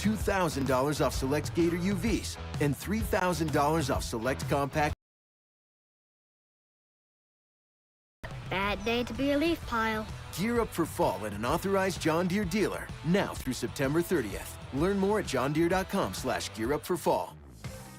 $2,000 off select Gator UVs, and $3,000 off select compact. Bad day to be a leaf pile. Gear up for fall at an authorized John Deere dealer, now through September 30th. Learn more at johndeere.com/gearupforfall.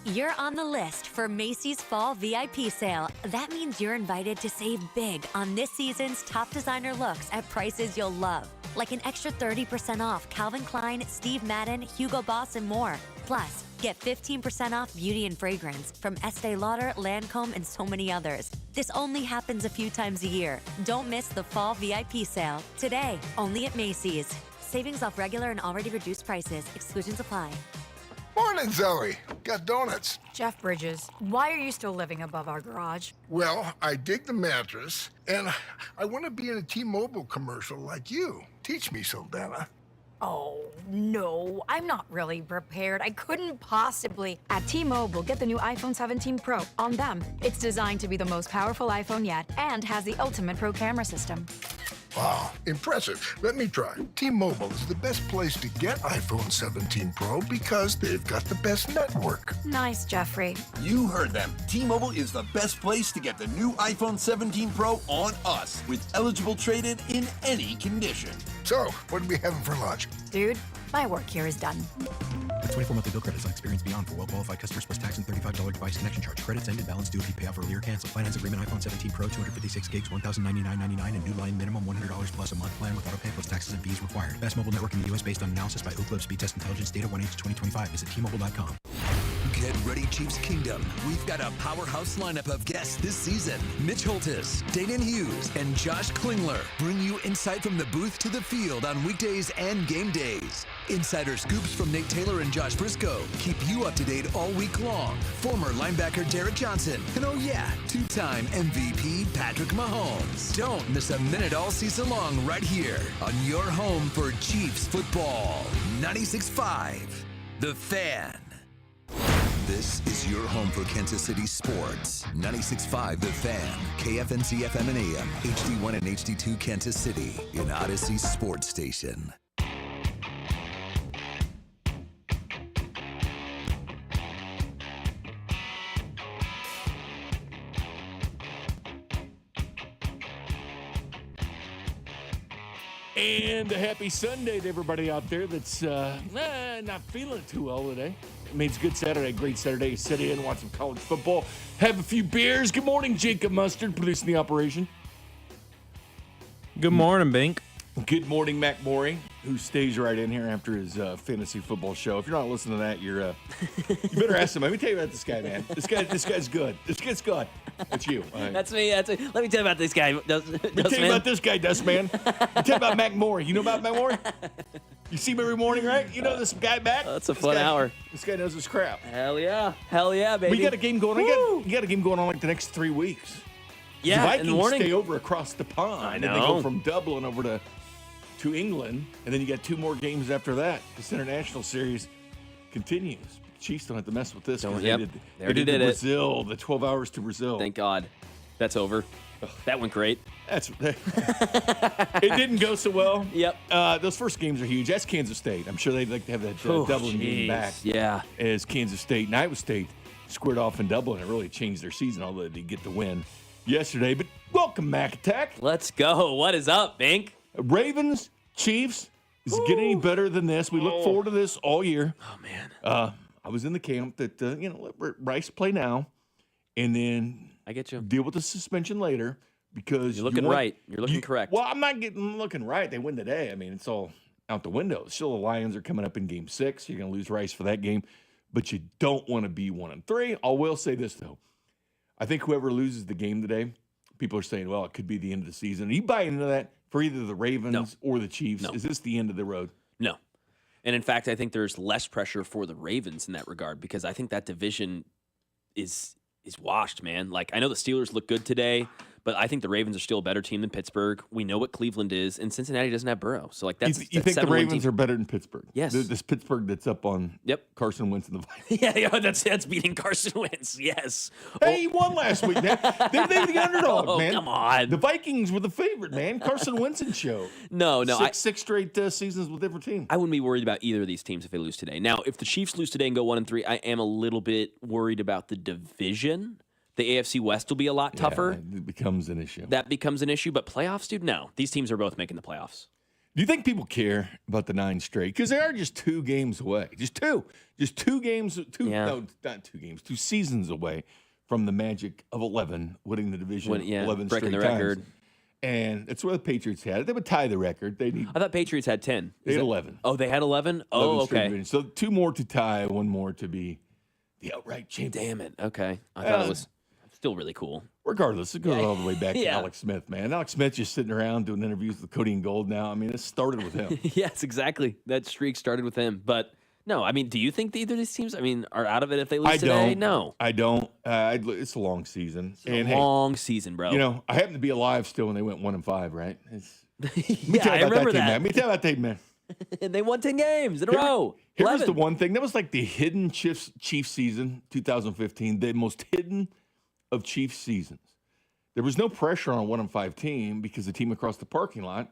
You're on the list for Macy's Fall VIP Sale. That means you're invited to save big on this season's top designer looks at prices you'll love. Like an extra 30% off Calvin Klein, Steve Madden, Hugo Boss, and more. Plus, get 15% off beauty and fragrance from Estee Lauder, Lancome, and so many others. This only happens a few times a year. Don't miss the Fall VIP Sale. Today, only at Macy's. Savings off regular and already reduced prices. Exclusions apply. Morning, Zoe. Got donuts. Jeff Bridges, why are you still living above our garage? Well, I dig the mattress, and I want to be in a T-Mobile commercial like you. Teach me, Saldana. Oh, no, I'm not really prepared. I couldn't possibly. At T-Mobile, get the new iPhone 17 Pro on them. It's designed to be the most powerful iPhone yet and has the ultimate pro camera system. Wow, impressive. Let me try. T-Mobile is the best place to get iPhone 17 Pro because they've got the best network. Nice, Jeffrey. You heard them. T-Mobile is the best place to get the new iPhone 17 Pro on us with eligible trade-in in any condition. So, what are we having for lunch? Dude, my work here is done. The 24 monthly bill credits on experience beyond for well-qualified customers plus tax and $35 device connection charge. Credits ended. Balance due if you pay off earlier or cancel. Finance agreement iPhone 17 Pro, 256 gigs, $1,099.99 and new line minimum $100 plus a month plan with auto pay plus taxes and fees required. Best mobile network in the U.S. based on analysis by Ookla Speed Test Intelligence data 1H2025. Visit T-Mobile.com. Get ready, Chiefs Kingdom. We've got a powerhouse lineup of guests this season. Mitch Holtis, Dayton Hughes, and Josh Klingler bring you insight from the booth to the field on weekdays and game days. Insider scoops from Nate Taylor and Josh Briscoe keep you up to date all week long. Former linebacker Derek Johnson, and oh yeah, two-time MVP Patrick Mahomes. Don't miss a minute all season long right here on your home for Chiefs football. 96.5, The Fan. This is your home for Kansas City sports. 96.5 The Fan, KFNC FM and AM, HD1 and HD2 Kansas City, in Odyssey Sports Station. And a happy Sunday to everybody out there that's not feeling too well today. It means good Saturday, great Saturday. Sit in, watch some college football, have a few beers. Good morning, Jacob Mustard, producing the operation. Good morning, Bink. Good morning, Mac Morey, who stays right in here after his fantasy football show. If you're not listening to that, you're you better ask him. Let me tell you about this guy, man. This guy's good. This guy's good. That's you. Right. That's me. Let me tell you about this guy. Let me tell you about this guy, Dustman. Let me tell you about Mac Morey. You know about Mac Morey? You see him every morning, right? You know this guy back? That's a fun hour. This guy knows his crap. Hell yeah, baby. We got a game going on. You got a game going on like the next 3 weeks. Yeah, the Vikings in the morning. stay over across the pond. I And know. they go from Dublin over to England, and then you got 2 more games after that. This international series continues. Chiefs don't have to mess with this. Yep. They did Brazil, the 12 hours to Brazil. Thank God. That's over. That went great. It didn't go so well. Yep. Those first games are huge. That's Kansas State. I'm sure they'd like to have that Dublin game back. Yeah. As Kansas State and Iowa State squared off in Dublin. It really changed their season, although they get the win yesterday. But welcome, Mac Attack. Let's go. What is up, Bink? Ravens, Chiefs. Is it getting any better than this? We look forward to this all year. Oh, man. I was in the camp that, let Rice play now and then I get you. Deal with the suspension later because You're looking right. You're looking correct. Well, I'm not looking right. They win today. I mean, it's all out the window. Still, the Lions are coming up in game 6. You're going to lose Rice for that game, but you don't want to be 1-3. I will say this, though. I think whoever loses the game today, people are saying, well, it could be the end of the season. Are you buying into that for either the Ravens or the Chiefs? No. Is this the end of the road? No. And in fact, I think there's less pressure for the Ravens in that regard because I think that division is washed, man. Like, I know the Steelers look good today, But I think the Ravens are still a better team than Pittsburgh. We know what Cleveland is, and Cincinnati doesn't have Burrow. So, like, that's you think the Ravens are better than Pittsburgh? Yes. This Pittsburgh that's up on Carson Wentz and the Vikings. Yeah, that's beating Carson Wentz. Yes. Hey, he won last week, man. They were the underdog, man. Come on. The Vikings were the favorite, man. Carson Wentz and show. No. Six straight seasons with different teams. I wouldn't be worried about either of these teams if they lose today. Now, if the Chiefs lose today and go 1-3, I am a little bit worried about the division. The AFC West will be a lot tougher. Yeah, it becomes an issue. That becomes an issue. But playoffs, dude, no. These teams are both making the playoffs. Do you think people care about the 9 straight? Because they are just 2 games away. Just 2 games. No, not 2 games. 2 seasons away from the magic of 11 winning the division. 11 breaking straight the record. times. And that's where the Patriots had it. They would tie the record. I thought Patriots had 10. They had 11. Oh, they had 11? 11 Oh, straight okay. wins. So 2 more to tie, 1 more to be the outright champion. Damn it. Okay. I thought it was still really cool. Regardless, it goes all the way back to Yeah. Alex Smith, man. Alex Smith just sitting around doing interviews with Cody and Gold now. I mean, it started with him. Yes, exactly. That streak started with him. But no, I mean, do you think either of these teams, are out of it if they lose today? No. I don't. It's a long season. It's a long season, bro. You know, I happen to be alive still when they went 1-5, right? Yeah, I remember that. Let me tell you about that team, man. And they won 10 games in a row. Here was 11. the one thing. That was like the hidden Chiefs season, 2015, the most hidden of Chiefs seasons. There was no pressure on a 1-5 team because the team across the parking lot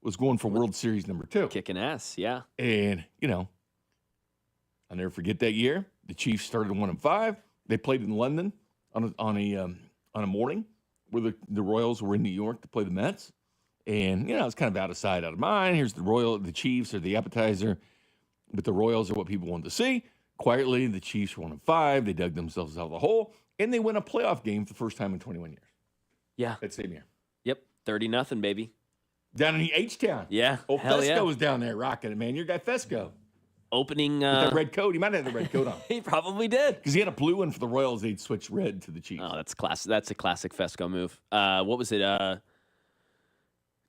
was going for World Series number 2. Kicking ass, yeah. And, you know, I'll never forget that year. The Chiefs started 1-5. They played in London on a morning where the Royals were in New York to play the Mets. And, you know, it's kind of out of sight, out of mind. Here's the Chiefs are the appetizer, but the Royals are what people wanted to see. Quietly, the Chiefs were 1-5. They dug themselves out of the hole, and they win a playoff game for the first time in 21 years. Yeah. That same year. Yep. 30-0, baby. Down in H-Town. Yeah. Oh, hell Fesco yeah. was down there rocking it, man. Your guy Fesco. Opening. With that red coat. He might have the red coat on. He probably did. Because he had a blue one for the Royals. They'd switch red to the Chiefs. Oh, that's classic. That's a classic Fesco move. What was it?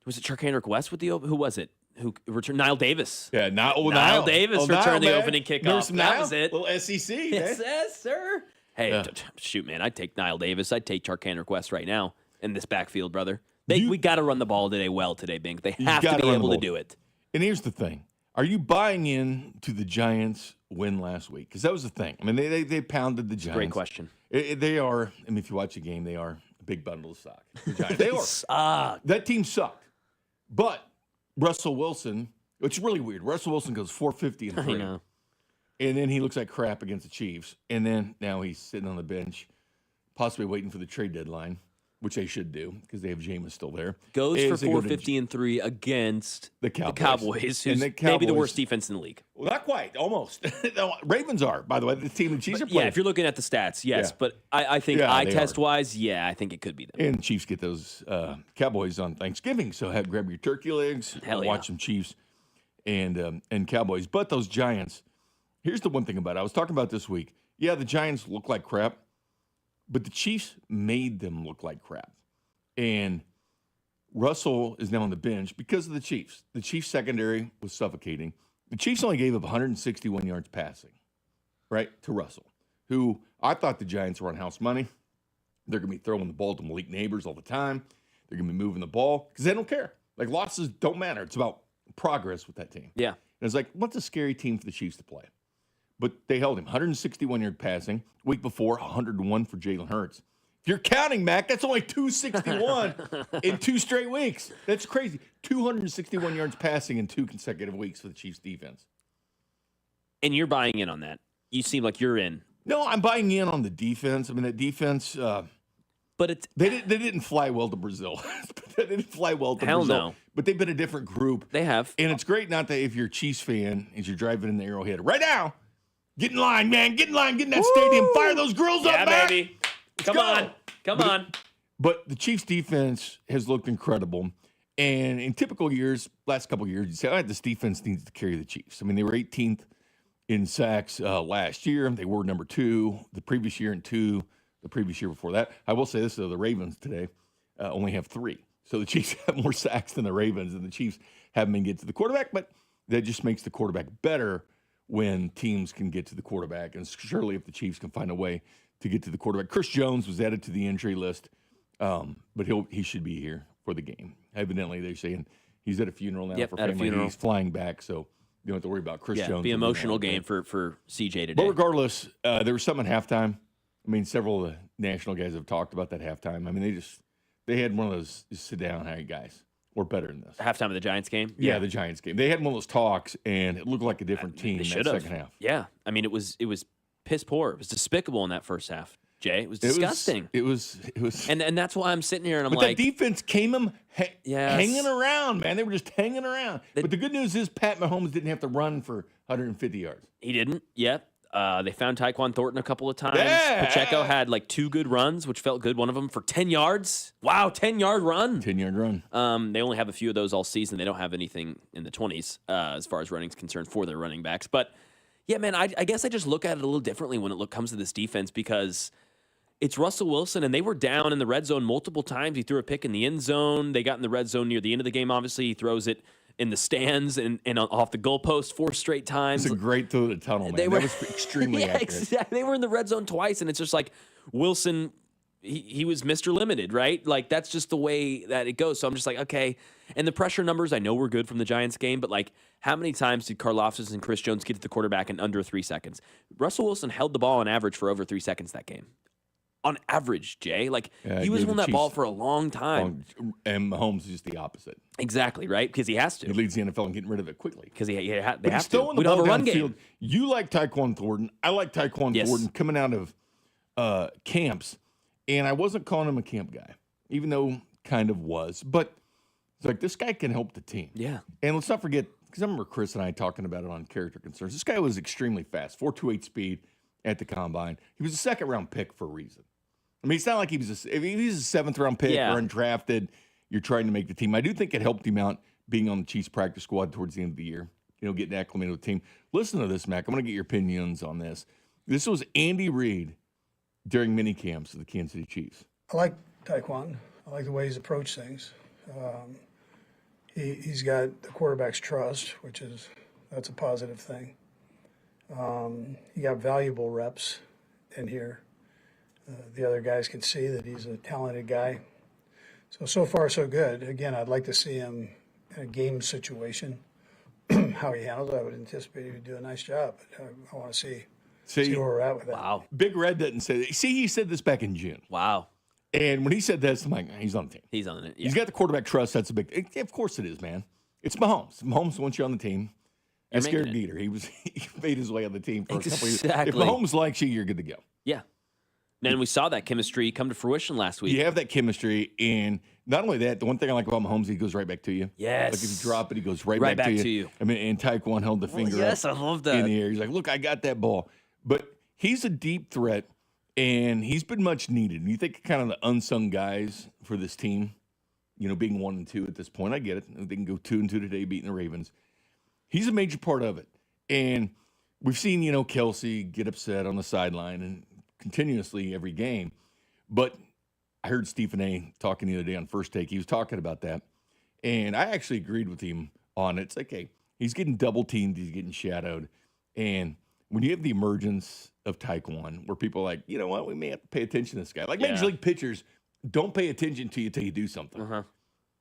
Was it Charkandrick West with the who was it? Who returned? Niall Davis. Yeah, Niall Davis returned the opening kickoff. That was it. Little SEC. Yes, sir. Hey, shoot, man, I'd take Niall Davis. I'd take Charkandrick West right now in this backfield, brother. We got to run the ball today, Bink. They have to be able to do it. And here's the thing. Are you buying in to the Giants' win last week? Because that was the thing. I mean, they pounded the Giants. Great question. They are, I mean, if you watch the game, they are a big bundle of sock. The Giants. They are. Suck. That team sucked. But Russell Wilson, it's really weird. Russell Wilson goes 450 and 3. I know. And then he looks like crap against the Chiefs. And then now he's sitting on the bench, possibly waiting for the trade deadline, which they should do because they have Jameis still there. Goes for 450 and 3 against the Cowboys, who's maybe the worst defense in the league. Well, not quite, almost. Ravens are, by the way, the team the Chiefs are playing. Yeah, if you're looking at the stats, yes. Yeah. But I think eye test-wise, I think it could be them. And the Chiefs get those Cowboys on Thanksgiving, so grab your turkey legs, watch some Chiefs and Cowboys. But those Giants, here's the one thing about it. I was talking about this week. Yeah, the Giants look like crap. But the Chiefs made them look like crap. And Russell is now on the bench because of the Chiefs. The Chiefs secondary was suffocating. The Chiefs only gave up 161 yards passing, right, to Russell, who I thought the Giants were on house money. They're going to be throwing the ball to Malik Neighbors all the time. They're going to be moving the ball because they don't care. Like, losses don't matter. It's about progress with that team. Yeah. And it's like, what's a scary team for the Chiefs to play? But they held him 161-yard passing. Week before, 101 for Jalen Hurts. If you're counting, Mac, that's only 261 in 2 straight weeks. That's crazy. 261 yards passing in 2 consecutive weeks for the Chiefs defense. And you're buying in on that. You seem like you're in. No, I'm buying in on the defense. I mean, that defense, but they didn't fly well to Brazil. They didn't fly well to Brazil. No. But they've been a different group. They have. And it's great not that if you're a Chiefs fan, as you're driving in the Arrowhead right now, get in line, man. Get in line. Get in that stadium. Fire those grills up, man. Yeah, baby. Come on. But the Chiefs' defense has looked incredible. And in typical years, last couple of years, you say, all right, this defense needs to carry the Chiefs. I mean, they were 18th in sacks last year. They were number 2 the previous year and 2 the previous year before that. I will say this, though. The Ravens today only have 3. So the Chiefs have more sacks than the Ravens, and the Chiefs haven't been getting to the quarterback. But that just makes the quarterback better when teams can get to the quarterback. And surely if the Chiefs can find a way to get to the quarterback. Chris Jones was added to the injury list But he should be here for the game. Evidently, they're saying he's at a funeral now for at a family. funeral. He's flying back, so you don't have to worry about Chris Jones. Be an emotional game for CJ today. But regardless, there was something at halftime. I mean, several of the national guys have talked about that halftime. I mean, they had one of those sit down, hey guys, we're better than this. Halftime of the Giants game? Yeah, the Giants game. They had one of those talks, and it looked like a different team in that second half. Yeah. I mean, it was piss poor. It was despicable in that first half, Jay. It was disgusting. It was. And that's why I'm sitting here and I'm but like. But that defense came them hanging around, man. They were just hanging around. But the good news is Pat Mahomes didn't have to run for 150 yards. He didn't. Yep. They found Tyquan Thornton a couple of times. Yeah. Pacheco had like 2 good runs, which felt good. One of them for 10 yards. Wow, 10-yard run. 10-yard run. They only have a few of those all season. They don't have anything in the 20s as far as running is concerned for their running backs. But, yeah, man, I guess I just look at it a little differently when it comes to this defense because it's Russell Wilson, and they were down in the red zone multiple times. He threw a pick in the end zone. They got in the red zone near the end of the game, obviously. He throws it in the stands and off the goalpost 4 straight times. It's a great through the tunnel, man. That was extremely accurate. Exactly. They were in the red zone twice, and it's just like Wilson, he was Mr. Limited, right? Like, that's just the way that it goes. So I'm just like, okay. And the pressure numbers, I know were good from the Giants game, but, like, how many times did Karlaftis and Chris Jones get to the quarterback in under 3 seconds? Russell Wilson held the ball on average for over 3 seconds that game. On average, Jay. Like, he was on that ball for a long time. And Mahomes is just the opposite. Exactly, right? Because he has to. He leads the NFL in getting rid of it quickly. Because they have to. We don't have a run game. You like Tyquan Thornton. I like Tyquan Thornton coming out of camps. And I wasn't calling him a camp guy, even though kind of was. But it's like, this guy can help the team. Yeah. And let's not forget, because I remember Chris and I talking about it on Character Concerns. This guy was extremely fast, 4.28 speed at the combine. He was a second-round pick for a reason. I mean, it's not like if he's a 7th-round pick or undrafted, you're trying to make the team. I do think it helped him out being on the Chiefs practice squad towards the end of the year, getting acclimated with the team. Listen to this, Mac. I'm going to get your opinions on this. This was Andy Reid during mini camps of the Kansas City Chiefs. I like Tyquan. I like the way he's approached things. He's got the quarterback's trust, that's a positive thing. He got valuable reps in here. The other guys can see that he's a talented guy. So far, so good. Again, I'd like to see him in a game situation, how he handles it. I would anticipate he would do a nice job. But I want to see where we're at with that. Wow. Big Red doesn't say that. See, he said this back in June. Wow. And when he said this, I'm like, he's on the team. He's on it. Yeah. He's got the quarterback trust. That's a big of course it is, man. It's Mahomes. Mahomes wants you on the team. That's Garrett Dieter. He made his way on the team for a couple years. If Mahomes likes you, you're good to go. Yeah. And we saw that chemistry come to fruition last week. You have that chemistry, and not only that, the one thing I like about Mahomes, he goes right back to you. Yes. Like if you drop it, he goes right back to you. I mean, and Tyquan held the finger yes, up I love that. in the air. He's like, look, I got that ball. But he's a deep threat, and he's been much needed. And you think kind of the unsung guys for this team, being 1-2 at this point. I get it. They can go 2-2 today, beating the Ravens. He's a major part of it. And we've seen, Kelsey get upset on the sideline and continuously every game. But I heard Stephen A. talking the other day on First Take. He was talking about that. And I actually agreed with him on it. It's like, hey, he's getting double-teamed. He's getting shadowed. And when you have the emergence of Tyquan, where people are like, you know what, we may have to pay attention to this guy. Like Major League pitchers don't pay attention to you until you do something. Uh-huh.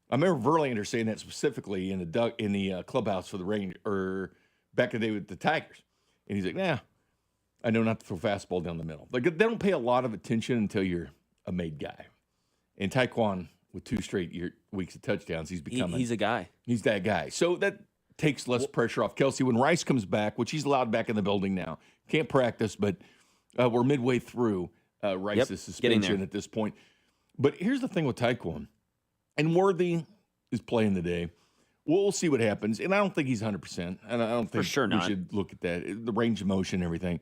I remember Verlander saying that specifically in the clubhouse for the Rangers, or back in the day with the Tigers. And he's like, nah, I know not to throw fastball down the middle. Like, they don't pay a lot of attention until you're a made guy. And Tyquan, with 2 straight weeks of touchdowns, he's becoming. He's a guy. He's that guy. So that takes less pressure off Kelsey. When Rice comes back, which he's allowed back in the building now, can't practice, but we're midway through Rice's suspension at this point. But here's the thing with Tyquan. And Worthy is playing today. We'll see what happens. And I don't think he's 100%. And I don't think we should look at that. The range of motion and everything.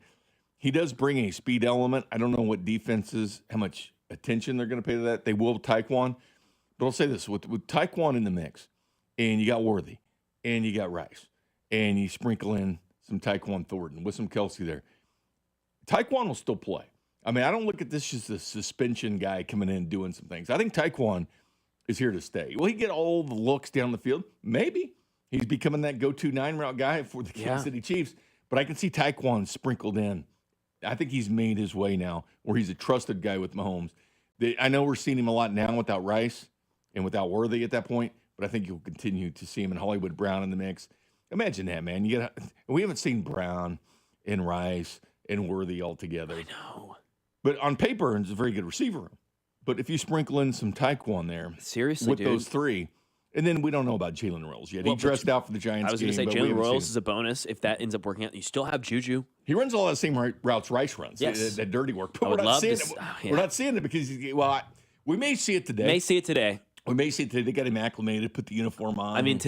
He does bring a speed element. I don't know what defenses, how much attention they're going to pay to that. They will with Tyquan. But I'll say this. With Tyquan in the mix, and you got Worthy, and you got Rice, and you sprinkle in some Tyquan Thornton with some Kelsey there, Tyquan will still play. I mean, I don't look at this as a suspension guy coming in and doing some things. I think Tyquan is here to stay. Will he get all the looks down the field? Maybe. He's becoming that go-to 9-route guy for the Kansas City Chiefs. But I can see Tyquan sprinkled in. I think he's made his way now where he's a trusted guy with Mahomes. I know we're seeing him a lot now without Rice and without Worthy at that point, but I think you'll continue to see him in Hollywood Brown in the mix. Imagine that, man. We haven't seen Brown and Rice and Worthy all together. I know. But on paper, it's a very good receiver room. But if you sprinkle in some Taekwon there, seriously, with dude. those three, and then we don't know about Jalen Royals yet. He dressed out for the Giants. I was going to say Jalen Royals is a bonus if that ends up working out. You still have Juju. He runs all the same routes Rice runs. Yes. That dirty work. But I would love to. We're not seeing it because, we may see it today. May see it today. We may see it today. They got him acclimated, put the uniform on. I mean,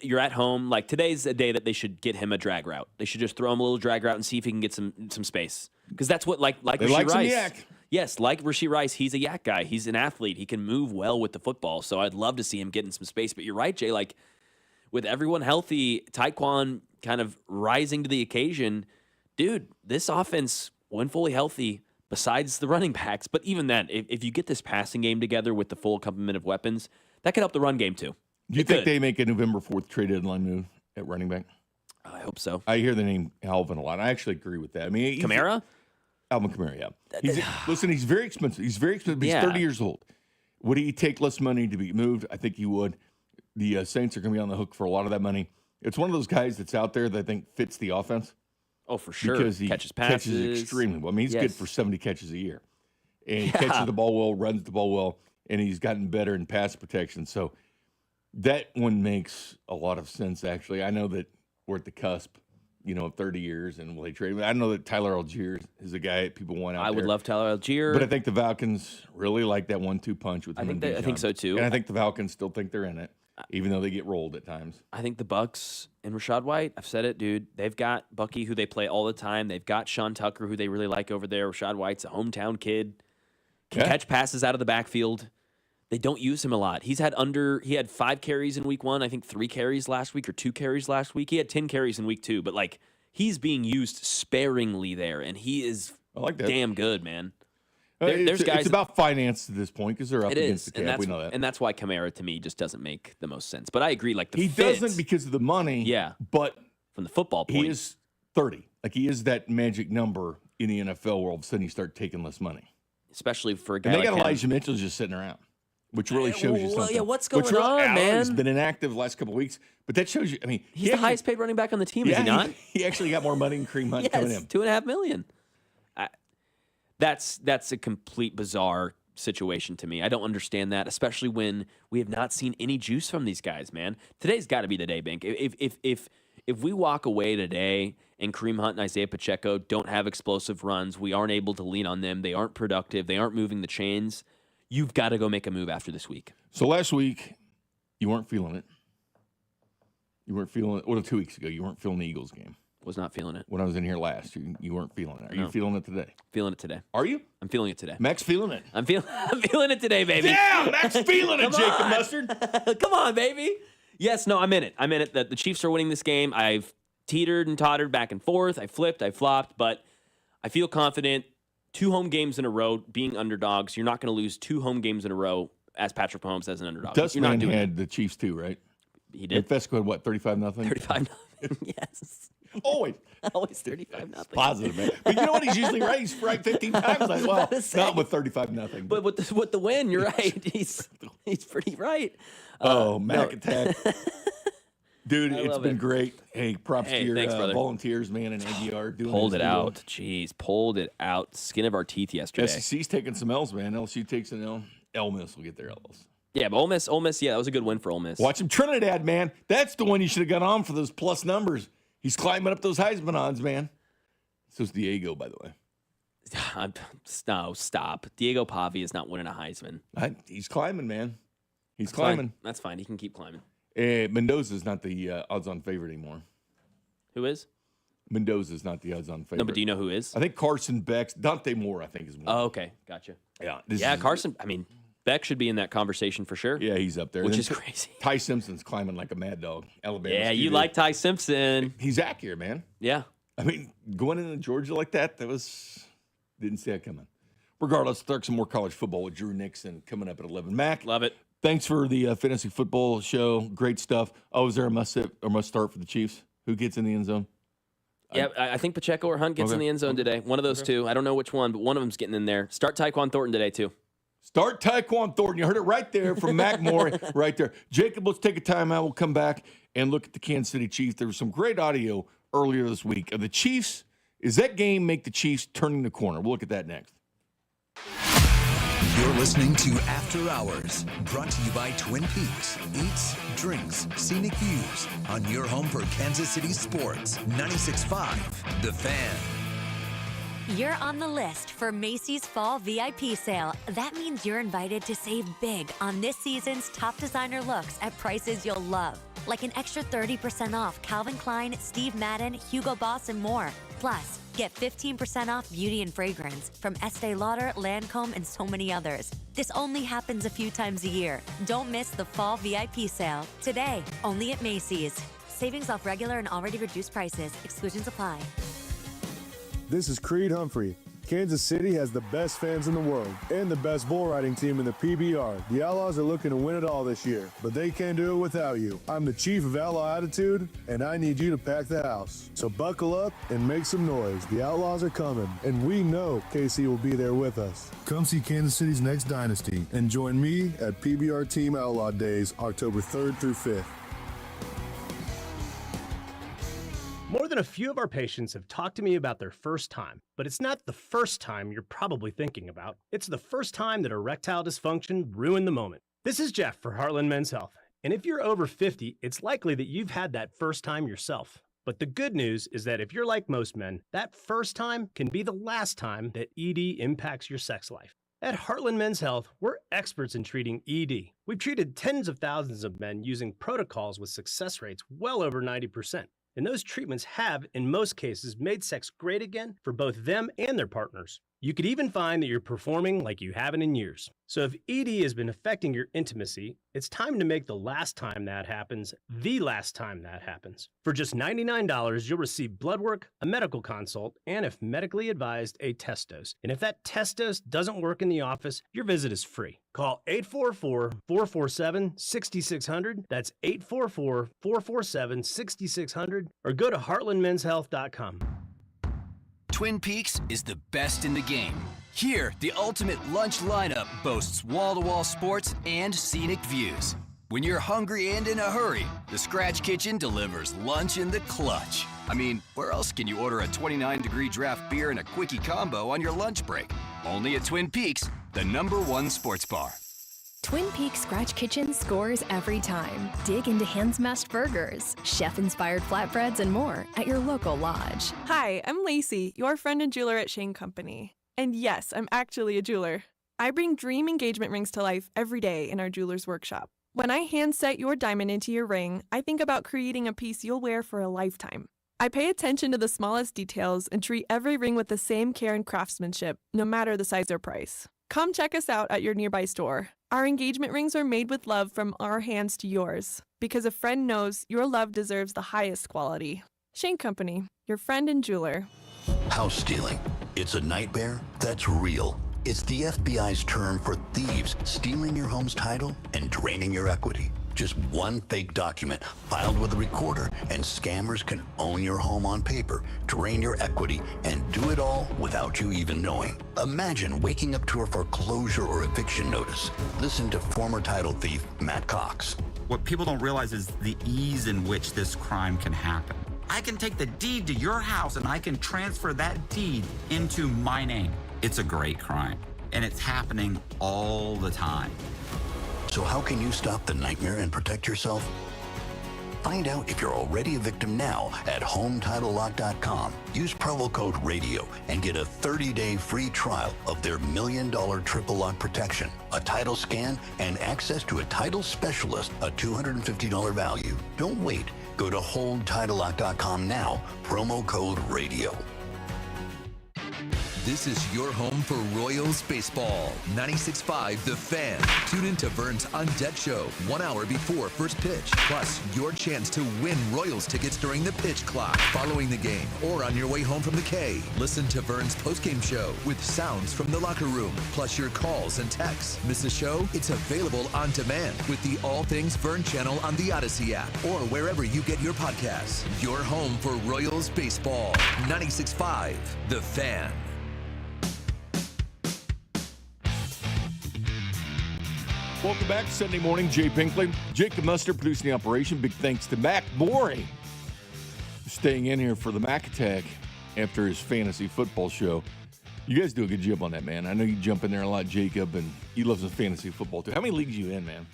you're at home. Like, today's a day that they should get him a drag route. They should just throw him a little drag route and see if he can get some space. Because that's what, like they Rashee like some Rice. yak. Yes, like Rashee Rice, he's a yak guy. He's an athlete. He can move well with the football. So I'd love to see him getting some space. But you're right, Jay. Like, with everyone healthy, Taekwon kind of rising to the occasion, dude, this offense, when fully healthy, besides the running backs, but even then, if you get this passing game together with the full complement of weapons, that could help the run game too. Do you think they make a November 4th trade deadline move at running back? I hope so. I hear the name Alvin a lot. I actually agree with that. I mean, Kamara? Alvin Kamara, yeah. Listen, he's very expensive. He's 30 years old. Would he take less money to be moved? I think he would. The Saints are going to be on the hook for a lot of that money. It's one of those guys that's out there that I think fits the offense. Oh, for sure. Because he catches extremely well. I mean, he's good for 70 catches a year. And he catches the ball well, runs the ball well, and he's gotten better in pass protection. So that one makes a lot of sense, actually. I know that we're at the cusp, of 30 years, and will they trade him? I know that Tyler Algier is a guy that people want out there. I would love Tyler Algier. But I think the Falcons really like that 1-2 punch with him and Bijan. I think so, too. And I think the Falcons still think they're in it, even though they get rolled at times. I think the Bucks and Rachaad White, I've said it, dude. They've got Bucky, who they play all the time. They've got Sean Tucker, who they really like over there. Rachaad White's a hometown kid. Can catch passes out of the backfield. They don't use him a lot. He had 5 carries in week 1, I think 3 carries last week or 2 carries last week. He had 10 carries in week 2, but he's being used sparingly there, and he is damn good, man. There's guys. It's about finance at this point because they're up against the cap. We know that, and that's why Kamara to me just doesn't make the most sense. But I agree, he doesn't because of the money. Yeah, but from the football point, he is 30. He is that magic number in the NFL where all of a sudden you start taking less money, especially for a guy. And they got like Elijah Mitchell just sitting around, which really shows you something. Yeah, what's going on, man? He's been inactive the last couple of weeks, but that shows you. I mean, he's the highest paid running back on the team, is he not? He actually got more money than Kareem Hunt coming in. $2.5 million. That's a complete bizarre situation to me. I don't understand that, especially when we have not seen any juice from these guys, man. Today's got to be the day, Bink. If we walk away today and Kareem Hunt and Isaiah Pacheco don't have explosive runs, we aren't able to lean on them, they aren't productive, they aren't moving the chains, you've got to go make a move after this week. So last week, you weren't feeling it. You weren't feeling it. 2 weeks ago, you weren't feeling the Eagles game. Was not feeling it. When I was in here last, you weren't feeling it. Are you feeling it today? Feeling it today. Are you? I'm feeling it today. Max feeling it. I'm feeling it today, baby. Yeah, Max feeling it, Jacob Mustard. Come on, baby. Yes, no, I'm in it. The Chiefs are winning this game. I've teetered and tottered back and forth. I flipped, I flopped, but I feel confident. 2 home games in a row being underdogs. You're not going to lose 2 home games in a row as Patrick Mahomes as an underdog. Dustman had the Chiefs too, right? He did. And Fesco had what, 35-0? 35-0, yes. Always 35-0. Positive, man. But you know what? He's usually right. He's right 15 times. Well, not with 35-0. But with the win, you're right. He's pretty right. Mac attack. Dude, it's been great. Hey, props to your volunteers, man, and Aguiar. Pulled it out. Jeez, pulled it out. Skin of our teeth yesterday. SEC's taking some L's, man. LSU takes an L. Ole Miss will get their L's. Yeah, but Ole Miss, yeah, that was a good win for Ole Miss. Watch him, Trinidad, man. That's the one you should have got on for those plus numbers. He's climbing up those Heisman odds, man. So's Diego, by the way. No, stop. Diego Pavi is not winning a Heisman. He's climbing, man. He's climbing. That's fine. He can keep climbing. Mendoza's not the odds-on favorite anymore. Who is? Mendoza's not the odds-on favorite. No, but do you know who is? I think Carson Beck. Dante Moore, I think, is more. Oh, okay. Gotcha. Yeah. Carson, Beck should be in that conversation for sure. Yeah, he's up there. Which is crazy. Ty Simpson's climbing like a mad dog. Alabama. Yeah, you like Ty Simpson. He's accurate, man. Yeah. I mean, going into Georgia like that didn't see that coming. Regardless, start some more college football with Drew Nixon coming up at 11. Mac. Love it. Thanks for the fantasy football show. Great stuff. Oh, is there a must start for the Chiefs? Who gets in the end zone? Yeah, I think Pacheco or Hunt gets in the end zone today. One of those two. I don't know which one, but one of them's getting in there. Start Tyquan Thornton today, too. Start Tyquan Thornton. You heard it right there from Mac Moore right there. Jacob, let's take a timeout. We'll come back and look at the Kansas City Chiefs. There was some great audio earlier this week of the Chiefs. Is that game make the Chiefs turning the corner? We'll look at that next. You're listening to After Hours, brought to you by Twin Peaks. Eats, drinks, scenic views on your home for Kansas City sports. 96.5, The Fan. You're on the list for Macy's Fall VIP Sale. That means you're invited to save big on this season's top designer looks at prices you'll love. Like an extra 30% off Calvin Klein, Steve Madden, Hugo Boss, and more. Plus, get 15% off beauty and fragrance from Estee Lauder, Lancome, and so many others. This only happens a few times a year. Don't miss the Fall VIP Sale today, only at Macy's. Savings off regular and already reduced prices. Exclusions apply. This is Creed Humphrey. Kansas City has the best fans in the world and the best bull riding team in the PBR. The Outlaws are looking to win it all this year, but they can't do it without you. I'm the chief of Outlaw Attitude, and I need you to pack the house. So buckle up and make some noise. The Outlaws are coming, and we know KC will be there with us. Come see Kansas City's next dynasty and join me at PBR Team Outlaw Days, October 3rd through 5th. More than a few of our patients have talked to me about their first time, but it's not the first time you're probably thinking about. It's the first time that erectile dysfunction ruined the moment. This is Jeff for Heartland Men's Health, and if you're over 50, it's likely that you've had that first time yourself. But the good news is that if you're like most men, that first time can be the last time that ED impacts your sex life. At Heartland Men's Health, we're experts in treating ED. We've treated tens of thousands of men using protocols with success rates well over 90%. And those treatments have, in most cases, made sex great again for both them and their partners. You could even find that you're performing like you haven't in years. So if ED has been affecting your intimacy, it's time to make the last time that happens the last time that happens. For just $99, you'll receive blood work, a medical consult, and if medically advised, a test dose. And if that test dose doesn't work in the office, your visit is free. Call 844-447-6600. That's 844-447-6600. Or go to heartlandmenshealth.com. Twin Peaks is the best in the game. Here, the ultimate lunch lineup boasts wall-to-wall sports and scenic views. When you're hungry and in a hurry, the Scratch Kitchen delivers lunch in the clutch. I mean, where else can you order a 29-degree draft beer and a quickie combo on your lunch break? Only at Twin Peaks, the #1 sports bar. Twin Peaks Scratch Kitchen scores every time. Dig into hand-smashed burgers, chef-inspired flatbreads, and more at your local lodge. Hi, I'm Lacey, your friend and jeweler at Shane Company. And yes, I'm actually a jeweler. I bring dream engagement rings to life every day in our jeweler's workshop. When I hand set your diamond into your ring, I think about creating a piece you'll wear for a lifetime. I pay attention to the smallest details and treat every ring with the same care and craftsmanship, no matter the size or price. Come check us out at your nearby store. Our engagement rings are made with love from our hands to yours, because a friend knows your love deserves the highest quality. Shane Company, your friend and jeweler. House stealing. It's a nightmare that's real. It's the FBI's term for thieves stealing your home's title and draining your equity. Just one fake document filed with a recorder, and scammers can own your home on paper, drain your equity, and do it all without you even knowing. Imagine waking up to a foreclosure or eviction notice. Listen to former title thief Matt Cox. What people don't realize is the ease in which this crime can happen. I can take the deed to your house and I can transfer that deed into my name. It's a great crime, and it's happening all the time. So how can you stop the nightmare and protect yourself? Find out if you're already a victim now at HomeTitleLock.com. Use promo code RADIO and get a 30-day free trial of their $1 million triple lock protection, a title scan, and access to a title specialist, a $250 value. Don't wait. Go to HoldTitleLock.com now, promo code RADIO. This is your home for Royals baseball. 96.5 The Fan. Tune in to Vern's On Deck Show 1 hour before first pitch. Plus, your chance to win Royals tickets during the pitch clock, following the game, or on your way home from the K. Listen to Vern's postgame show with sounds from the locker room, plus your calls and texts. Miss a show? It's available on demand with the All Things Vern channel on the Odyssey app or wherever you get your podcasts. Your home for Royals baseball. 96.5 The Fan. Welcome back. Sunday morning, Jay Binkley. Jake the Mustard producing the operation. Big thanks to Mac Morey staying in here for the Mac Attack after his fantasy football show. You guys do a good job on that, man. I know you jump in there a lot, Jacob, and he loves his fantasy football too. How many leagues are you in, man?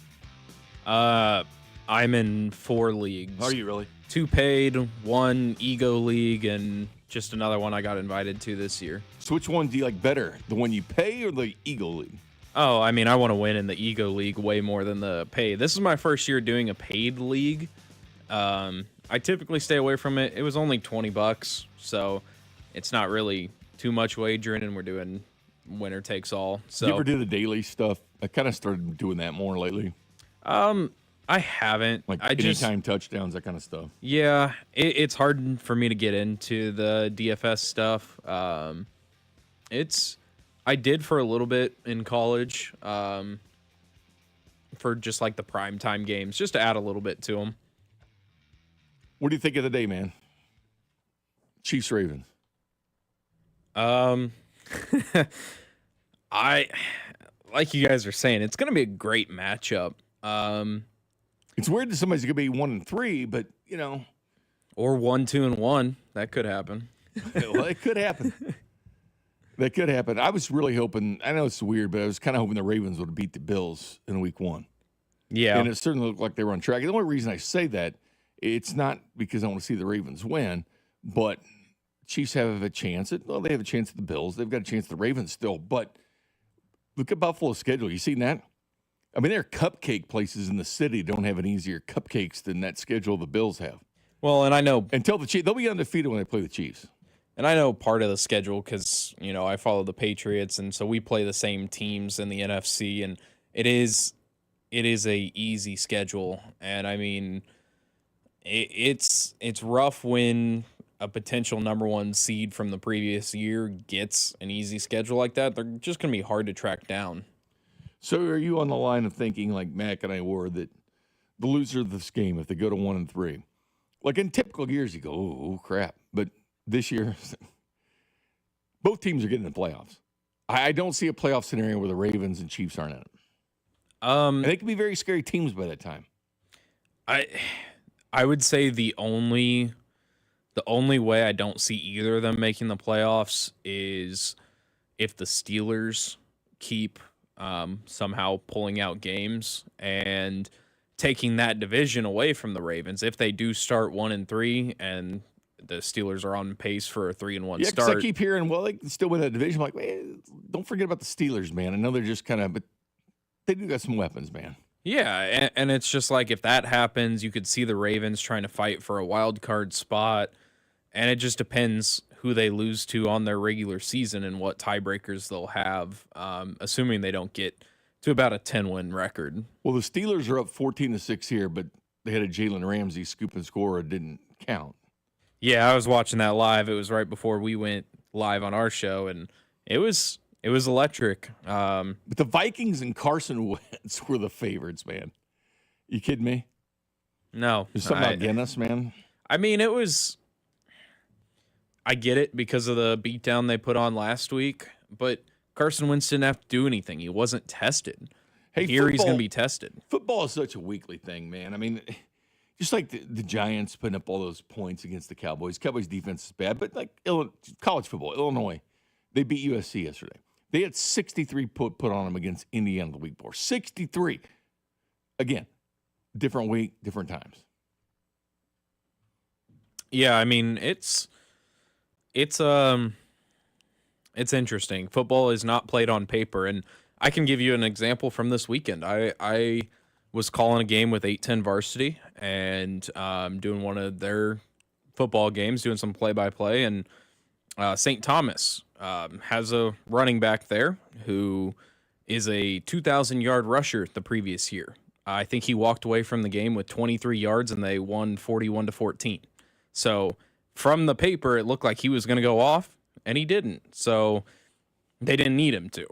I'm in 4 leagues. Are you really? 2 paid, 1 ego league, and just another one I got invited to this year. So which one do you like better? The one you pay or the ego league? Oh, I mean, I want to win in the ego league way more than the pay. This is my first year doing a paid league. I typically stay away from it. It was only $20, so it's not really too much wagering, and we're doing winner takes all. So you ever do the daily stuff? I kind of started doing that more lately. I haven't. Like I anytime touchdowns, that kind of stuff. Yeah, it's hard for me to get into the DFS stuff. I did for a little bit in college, for just like the primetime games, just to add a little bit to them. What do you think of the day, man? Chiefs Ravens. I like you guys are saying, it's going to be a great matchup. It's weird that somebody's going to be 1-3, but you know, or 1-2-1. That could happen. Well, it could happen. That could happen. I was really hoping. I know it's weird, but I was kind of hoping the Ravens would beat the Bills in Week 1. Yeah, and it certainly looked like they were on track. The only reason I say that, it's not because I want to see the Ravens win, but Chiefs have a chance. Well, they have a chance at the Bills. They've got a chance at the Ravens still. But look at Buffalo's schedule. You seen that? I mean, there are cupcake places in the city don't have an easier cupcakes than that schedule the Bills have. Well, and I know until the Chiefs, they'll be undefeated when they play the Chiefs. And I know part of the schedule because, you know, I follow the Patriots, and so we play the same teams in the NFC, and it is a easy schedule. And I mean, it's rough when a potential number 1 seed from the previous year gets an easy schedule like that. They're just going to be hard to track down. So are you on the line of thinking, like Mac and I were, that the loser of this game, if they go to 1-3, like in typical years, you go, oh crap. But this year, both teams are getting in the playoffs. I don't see a playoff scenario where the Ravens and Chiefs aren't in it. And they can be very scary teams by that time. I would say the only way I don't see either of them making the playoffs is if the Steelers keep somehow pulling out games and taking that division away from the Ravens. If they do start 1-3 and the Steelers are on pace for a 3-1 start. Yeah, I keep hearing, well, they can still win that division. I'm like, man, don't forget about the Steelers, man. I know they're just kind of, but they do got some weapons, man. Yeah, and it's just like if that happens, you could see the Ravens trying to fight for a wild card spot, and it just depends who they lose to on their regular season and what tiebreakers they'll have, assuming they don't get to about a 10-win record. Well, the Steelers are up 14-6 here, but they had a Jalen Ramsey scoop and score. It didn't count. Yeah, I was watching that live. It was right before we went live on our show, and it was electric. But the Vikings and Carson Wentz were the favorites, man. You kidding me? No. There's something about Guinness, man. I mean, it was... I get it because of the beatdown they put on last week, but Carson Wentz didn't have to do anything. He wasn't tested. Hey, Here he's going to be tested. Football is such a weekly thing, man. I mean, just like the Giants putting up all those points against the Cowboys. Cowboys' defense is bad, but like college football, Illinois, they beat USC yesterday. They had 63 put on them against Indiana the week before. 63. Again, different week, different times. Yeah, I mean, it's interesting. Football is not played on paper, and I can give you an example from this weekend. I was calling a game with 810 Varsity and doing one of their football games, doing some play-by-play, and St. Thomas has a running back there who is a 2,000-yard rusher the previous year. I think he walked away from the game with 23 yards, and they won 41-14. So from the paper, it looked like he was going to go off, and he didn't. So they didn't need him to.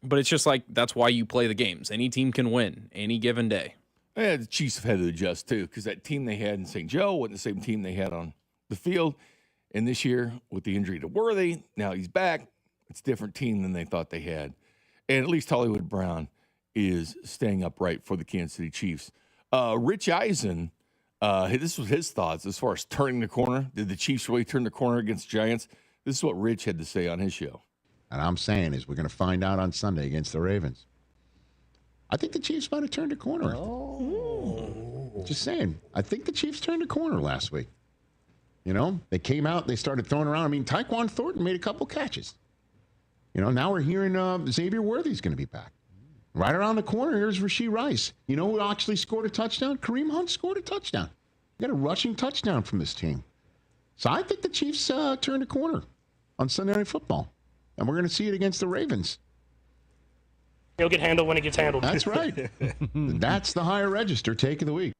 But it's just like that's why you play the games. Any team can win any given day. Yeah, the Chiefs have had to adjust, too, because that team they had in St. Joe wasn't the same team they had on the field. And this year, with the injury to Worthy, now he's back. It's a different team than they thought they had. And at least Hollywood Brown is staying upright for the Kansas City Chiefs. Rich Eisen, this was his thoughts as far as turning the corner. Did the Chiefs really turn the corner against the Giants? This is what Rich had to say on his show. And I'm saying is we're going to find out on Sunday against the Ravens. I think the Chiefs might have turned a corner. Oh. Just saying. I think the Chiefs turned a corner last week. You know, they came out, they started throwing around. I mean, Tyquan Thornton made a couple catches. You know, now we're hearing Xavier Worthy's going to be back. Right around the corner, here's Rashee Rice. You know who actually scored a touchdown? Kareem Hunt scored a touchdown. You got a rushing touchdown from this team. So I think the Chiefs turned a corner on Sunday Night Football. And we're going to see it against the Ravens. He'll get handled when it gets handled. That's right. That's the higher register take of the week.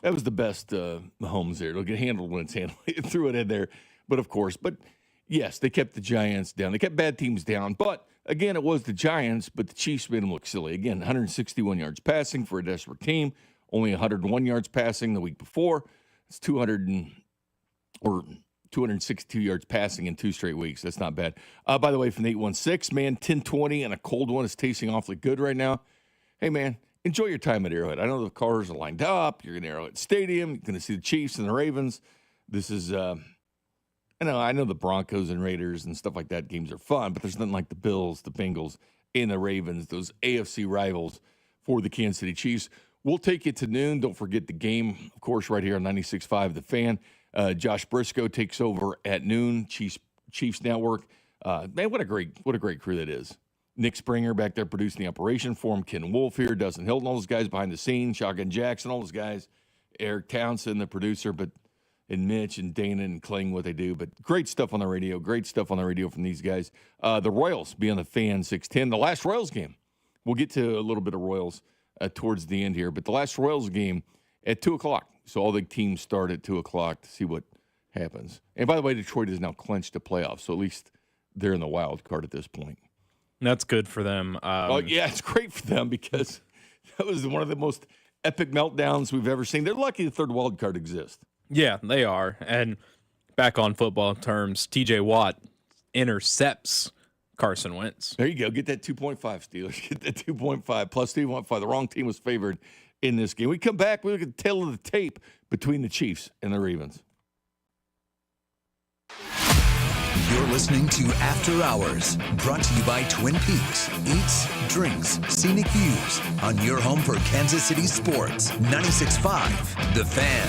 That was the best Mahomes there. It'll get handled when it's handled. He threw it in there. But, of course, yes, they kept the Giants down. They kept bad teams down. But, again, it was the Giants, but the Chiefs made them look silly. Again, 161 yards passing for a desperate team. Only 101 yards passing the week before. It's 262 yards passing in 2 straight weeks. That's not bad. By the way, from the 816, man, 1020 and a cold one is tasting awfully good right now. Hey, man, enjoy your time at Arrowhead. I know the cars are lined up. You're in Arrowhead Stadium. You're going to see the Chiefs and the Ravens. This is, I know the Broncos and Raiders and stuff like that games are fun, but there's nothing like the Bills, the Bengals, and the Ravens, those AFC rivals for the Kansas City Chiefs. We'll take you to noon. Don't forget the game, of course, right here on 96.5 The Fan. Josh Briscoe takes over at noon, Chiefs Network. Man, what a great crew that is. Nick Springer back there producing the operation for him. Ken Wolf here, Dustin Hilton, all those guys behind the scenes, Shotgun Jackson, all those guys. Eric Townsend, the producer, and Mitch and Dana and Kling, what they do. But great stuff on the radio. Great stuff on the radio from these guys. The Royals be on the Fan 610. The last Royals game. We'll get to a little bit of Royals towards the end here. But the last Royals game at 2 o'clock. So all the teams start at 2 o'clock to see what happens. And by the way, Detroit has now clinched the playoffs. So at least they're in the wild card at this point. That's good for them. Yeah, it's great for them because that was one of the most epic meltdowns we've ever seen. They're lucky the third wild card exists. Yeah, they are. And back on football terms, TJ Watt intercepts Carson Wentz. There you go. Get that 2.5, Steelers. Get that 2.5 plus 2.5. The wrong team was favored in this game. We come back, we look at the tail of the tape between the Chiefs and the Ravens. You're listening to After Hours, brought to you by Twin Peaks. Eats, drinks, scenic views on your home for Kansas City sports. 96.5 The Fan.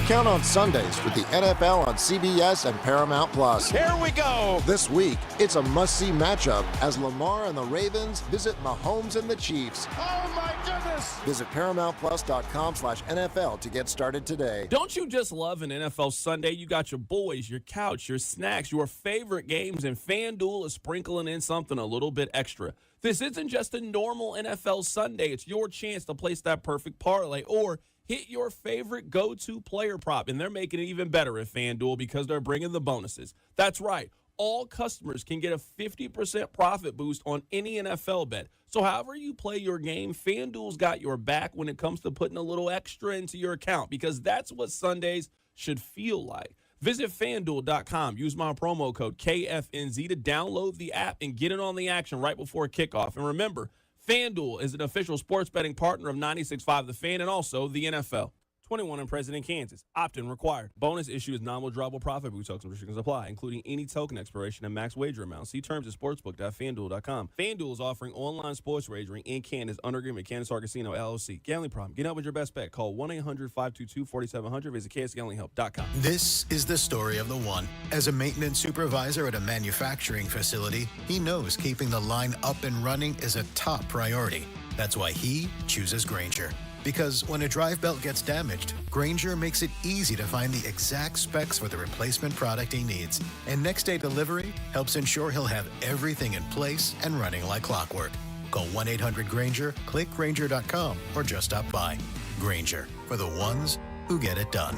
Count on Sundays with the NFL on CBS and Paramount Plus. Here we go. This week, it's a must-see matchup as Lamar and the Ravens visit Mahomes and the Chiefs. Oh, my goodness. Visit ParamountPlus.com/NFL to get started today. Don't you just love an NFL Sunday? You got your boys, your couch, your snacks, your favorite games, and FanDuel is sprinkling in something a little bit extra. This isn't just a normal NFL Sunday. It's your chance to place that perfect parlay or hit your favorite go-to player prop, and they're making it even better at FanDuel because they're bringing the bonuses. That's right. All customers can get a 50% profit boost on any NFL bet. So however you play your game, FanDuel's got your back when it comes to putting a little extra into your account because that's what Sundays should feel like. Visit FanDuel.com. Use my promo code KFNZ to download the app and get in on the action right before kickoff. And remember, FanDuel is an official sports betting partner of 96.5 The Fan and also the NFL. 21 and present in Kansas. Opt-in required. Bonus issue is non-withdrawable profit boost. Tokens restrictions apply, including any token expiration and max wager amount. See terms at sportsbook.fanduel.com. FanDuel is offering online sports wagering in Kansas under agreement with Kansas Casino LLC. Gambling problem? Get out with your best bet. Call 1-800-522-4700. Visit kansasgamblinghelp.com. This is the story of the one. As a maintenance supervisor at a manufacturing facility, he knows keeping the line up and running is a top priority. That's why he chooses Grainger. Because when a drive belt gets damaged, Grainger makes it easy to find the exact specs for the replacement product he needs. And next day delivery helps ensure he'll have everything in place and running like clockwork. Call 1-800-GRAINGER, click Grainger.com, or just stop by. Grainger, for the ones who get it done.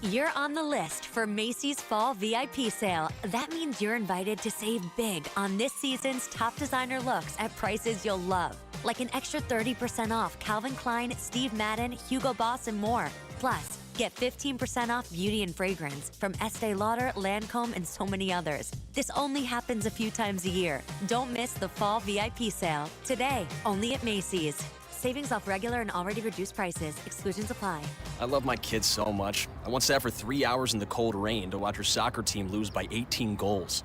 You're on the list for Macy's Fall VIP Sale. That means you're invited to save big on this season's top designer looks at prices you'll love. Like an extra 30% off Calvin Klein, Steve Madden, Hugo Boss, and more. Plus, Get 15% off beauty and fragrance from Estee Lauder, Lancome, and so many others. This only happens a few times a year. Don't miss the fall VIP sale today, only at Macy's. Savings off regular and already reduced prices. Exclusions apply. I love my kids so much. I once sat for 3 hours in the cold rain to watch her soccer team lose by 18 goals.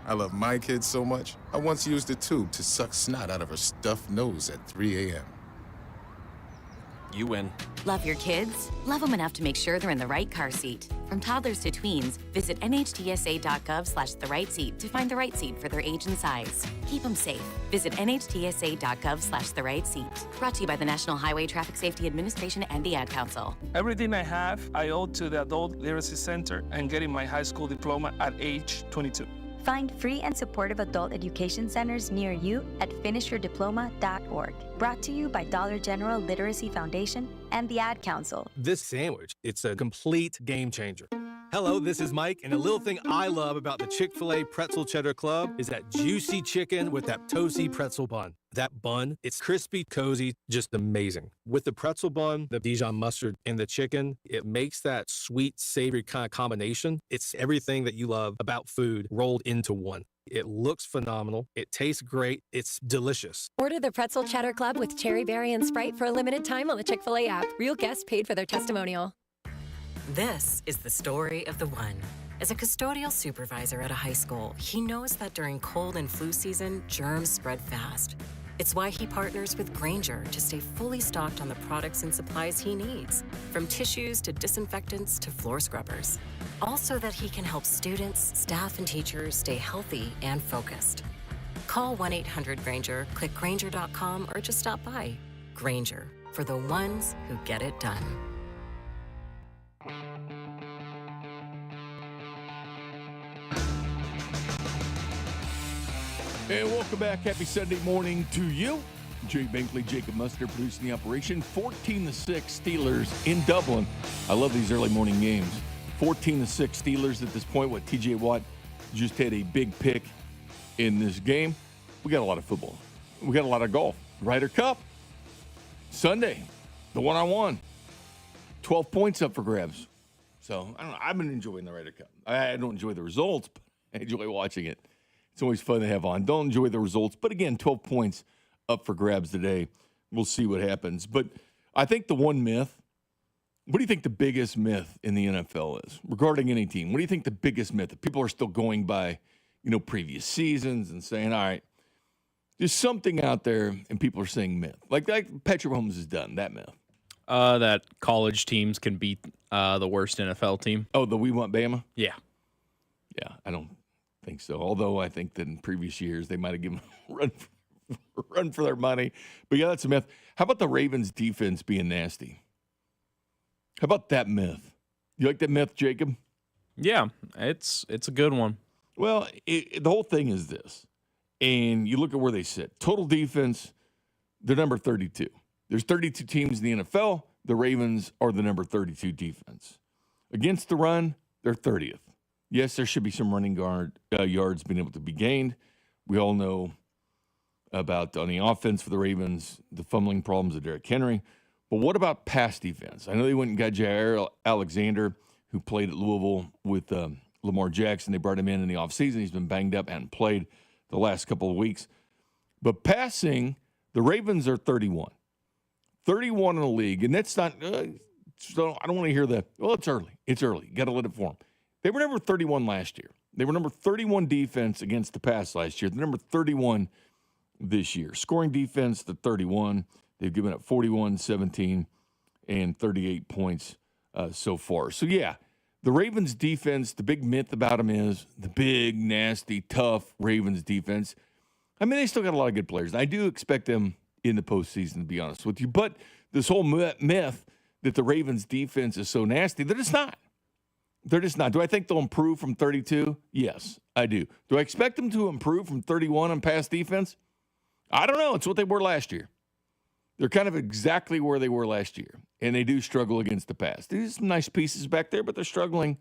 I love my kids so much, I once used a tube to suck snot out of her stuffed nose at 3 a.m. You win. Love your kids? Love them enough to make sure they're in the right car seat. From toddlers to tweens, visit nhtsa.gov/the right seat to find the right seat for their age and size. Keep them safe. Visit nhtsa.gov/the right seat. Brought to you by the National Highway Traffic Safety Administration and the Ad Council. Everything I have, I owe to the Adult Literacy Center and getting my high school diploma at age 22. Find free and supportive adult education centers near you at finishyourdiploma.org. Brought to you by Dollar General Literacy Foundation and the Ad Council. This sandwich, it's a complete game changer. Hello, this is Mike, and a little thing I love about the Chick-fil-A Pretzel Cheddar Club is that juicy chicken with that toasty pretzel bun. That bun, it's crispy, cozy, just amazing. With the pretzel bun, the Dijon mustard, and the chicken, it makes that sweet, savory kind of combination. It's everything that you love about food rolled into one. It looks phenomenal. It tastes great. It's delicious. Order the Pretzel Cheddar Club with Cherry Berry and Sprite for a limited time on the Chick-fil-A app. Real guests paid for their testimonial. This is the story of the one. As a custodial supervisor at a high school, he knows that during cold and flu season, germs spread fast. It's why he partners with Grainger to stay fully stocked on the products and supplies he needs, from tissues to disinfectants to floor scrubbers. All so that he can help students, staff, and teachers stay healthy and focused. Call 1-800-GRAINGER, click Grainger.com, or just stop by. Grainger, for the ones who get it done. And welcome back. Happy Sunday morning to you. Jay Binkley, Jacob Muster producing the operation. 14-6 Steelers in Dublin. I love these early morning games. 14-6 Steelers at this point. What TJ Watt just had a big pick in this game. We got a lot of football. We got a lot of golf. Ryder Cup. Sunday. The one-on-one. 12 points up for grabs. So, I don't know. I've been enjoying the Ryder Cup. I don't enjoy the results, but I enjoy watching it. It's always fun to have on. Don't enjoy the results. But again, 12 points up for grabs today. We'll see what happens. But I think the one myth, what do you think the biggest myth in the NFL is regarding any team? What do you think the biggest myth that people are still going by, previous seasons and saying, all right, there's something out there and people are saying myth. Like Patrick Mahomes has done, that myth. That college teams can beat the worst NFL team. Oh, the We Want Bama? Yeah. Yeah, I don't think so. Although I think that in previous years they might have given a run for their money. But yeah, that's a myth. How about the Ravens defense being nasty? How about that myth? You like that myth, Jacob? Yeah, it's a good one. Well, the whole thing is this. And you look at where they sit. Total defense, they're number 32. There's 32 teams in the NFL. The Ravens are the number 32 defense. Against the run, they're 30th. Yes, there should be some running yards being able to be gained. We all know about on the offense for the Ravens, the fumbling problems of Derrick Henry. But what about pass defense? I know they went and got Jair Alexander, who played at Louisville with Lamar Jackson. They brought him in the offseason. He's been banged up, hadn't played the last couple of weeks. But passing, the Ravens are 31. 31 in the league. And that's not so I don't want to hear that. Well, it's early. It's early. You got to let it form. They were number 31 last year. They were number 31 defense against the pass last year. They're number 31 this year. Scoring defense, the 31. They've given up 41, 17, and 38 points so far. So, yeah, the Ravens defense, the big myth about them is the big, nasty, tough Ravens defense. I mean, they still got a lot of good players. I do expect them in the postseason, to be honest with you. But this whole myth that the Ravens defense is so nasty, they're just not. They're just not. Do I think they'll improve from 32? Yes, I do. Do I expect them to improve from 31 on pass defense? I don't know. It's what they were last year. They're kind of exactly where they were last year, and they do struggle against the pass. There's some nice pieces back there, but they're struggling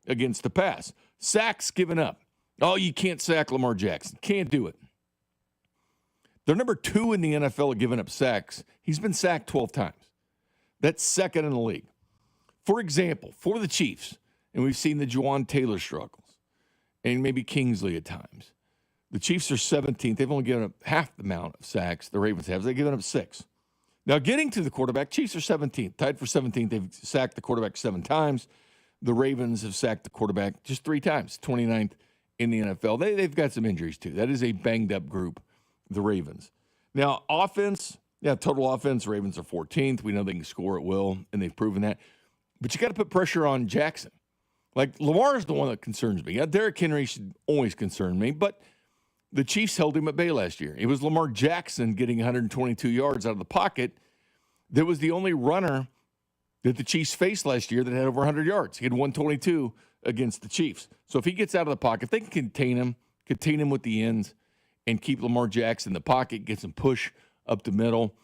against the pass. Sacks given up. Oh, you can't sack Lamar Jackson. Can't do it. They're number 2 in the NFL at giving up sacks. He's been sacked 12 times. That's second in the league. For example, for the Chiefs, and we've seen the Juwan Taylor struggles, and maybe Kingsley at times. The Chiefs are 17th. They've only given up half the amount of sacks the Ravens have. They've given up 6. Now, getting to the quarterback, Chiefs are 17th. Tied for 17th. They've sacked the quarterback 7 times. The Ravens have sacked the quarterback just 3 times, 29th in the NFL. They've got some injuries, too. That is a banged-up group, the Ravens. Now, offense, total offense, Ravens are 14th. We know they can score at will, and they've proven that. But you got to put pressure on Jackson. Like, Lamar is the one that concerns me. Derrick Henry should always concern me, but the Chiefs held him at bay last year. It was Lamar Jackson getting 122 yards out of the pocket that was the only runner that the Chiefs faced last year that had over 100 yards. He had 122 against the Chiefs. So if he gets out of the pocket, if they can contain him with the ends and keep Lamar Jackson in the pocket, get some push up the middle,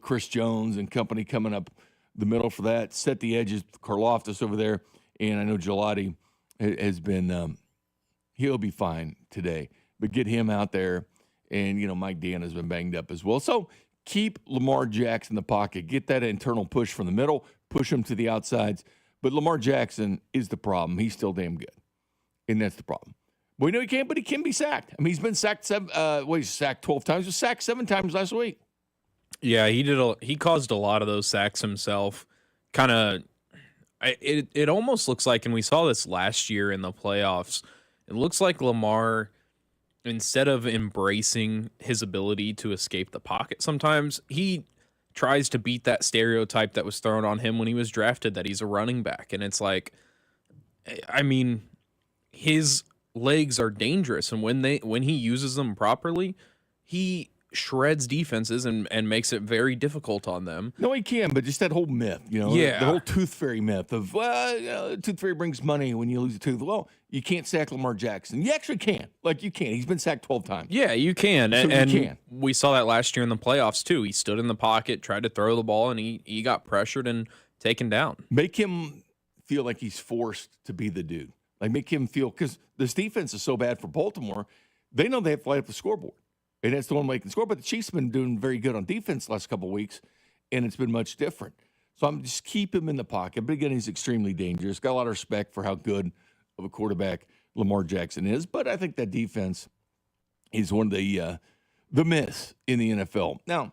Chris Jones and company coming up the middle for that, set the edges, Karlaftis over there, and I know Gelati has been he'll be fine today. But get him out there, and, Mike Dan has been banged up as well. So keep Lamar Jackson in the pocket. Get that internal push from the middle. Push him to the outsides. But Lamar Jackson is the problem. He's still damn good, and that's the problem. We know he can't, but he can be sacked. I mean, he's been sacked he's sacked 12 times. He was sacked 7 times last week. Yeah, he caused a lot of those sacks himself. Kind of, it almost looks like, and we saw this last year in the playoffs, it looks like Lamar, instead of embracing his ability to escape the pocket, sometimes he tries to beat that stereotype that was thrown on him when he was drafted, that he's a running back. And it's like, I mean, his legs are dangerous, and when he uses them properly, he shreds defenses and makes it very difficult on them. No, he can, but just that whole myth, the whole tooth fairy myth of, tooth fairy brings money when you lose a tooth. Well, you can't sack Lamar Jackson. You actually can. Like, you can. He's been sacked 12 times. Yeah, you can. So and you can. We saw that last year in the playoffs, too. He stood in the pocket, tried to throw the ball, and he got pressured and taken down. Make him feel like he's forced to be the dude. Like, make him feel, because this defense is so bad for Baltimore, they know they have to light up the scoreboard. And that's the one making score. But the Chiefs have been doing very good on defense the last couple of weeks, and it's been much different. So I'm just keep him in the pocket. But again, he's extremely dangerous. Got a lot of respect for how good of a quarterback Lamar Jackson is. But I think that defense is one of the myths in the NFL. Now,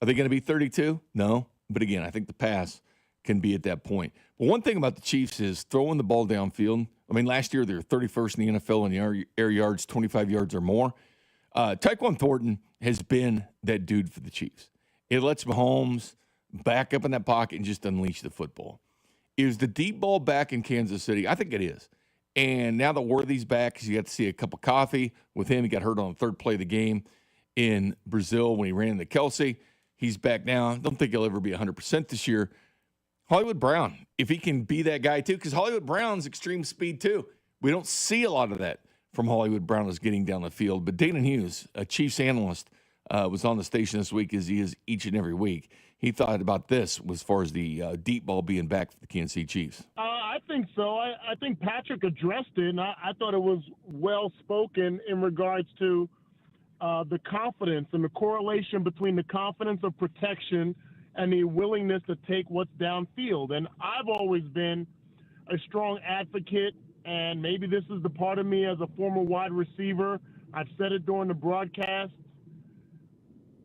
are they going to be 32? No. But again, I think the pass can be at that point. But one thing about the Chiefs is throwing the ball downfield. I mean, last year they were 31st in the NFL in air yards, 25 yards or more. Tyquan Thornton has been that dude for the Chiefs. It lets Mahomes back up in that pocket and just unleash the football. Is the deep ball back in Kansas City? I think it is. And now that Worthy's back, because you got to see a cup of coffee with him. He got hurt on the 3rd play of the game in Brazil when he ran into Kelsey. He's back now. Don't think he'll ever be 100% this year. Hollywood Brown, if he can be that guy too, because Hollywood Brown's extreme speed too. We don't see a lot of that from Hollywood Brown is getting down the field. But Dayton Hughes, a Chiefs analyst, was on the station this week, as he is each and every week. He thought about this as far as the deep ball being back for the Kansas City Chiefs. I think so. I think Patrick addressed it, and I thought it was well spoken in regards to the confidence and the correlation between the confidence of protection and the willingness to take what's downfield. And I've always been a strong advocate, and maybe this is the part of me as a former wide receiver. I've said it during the broadcast.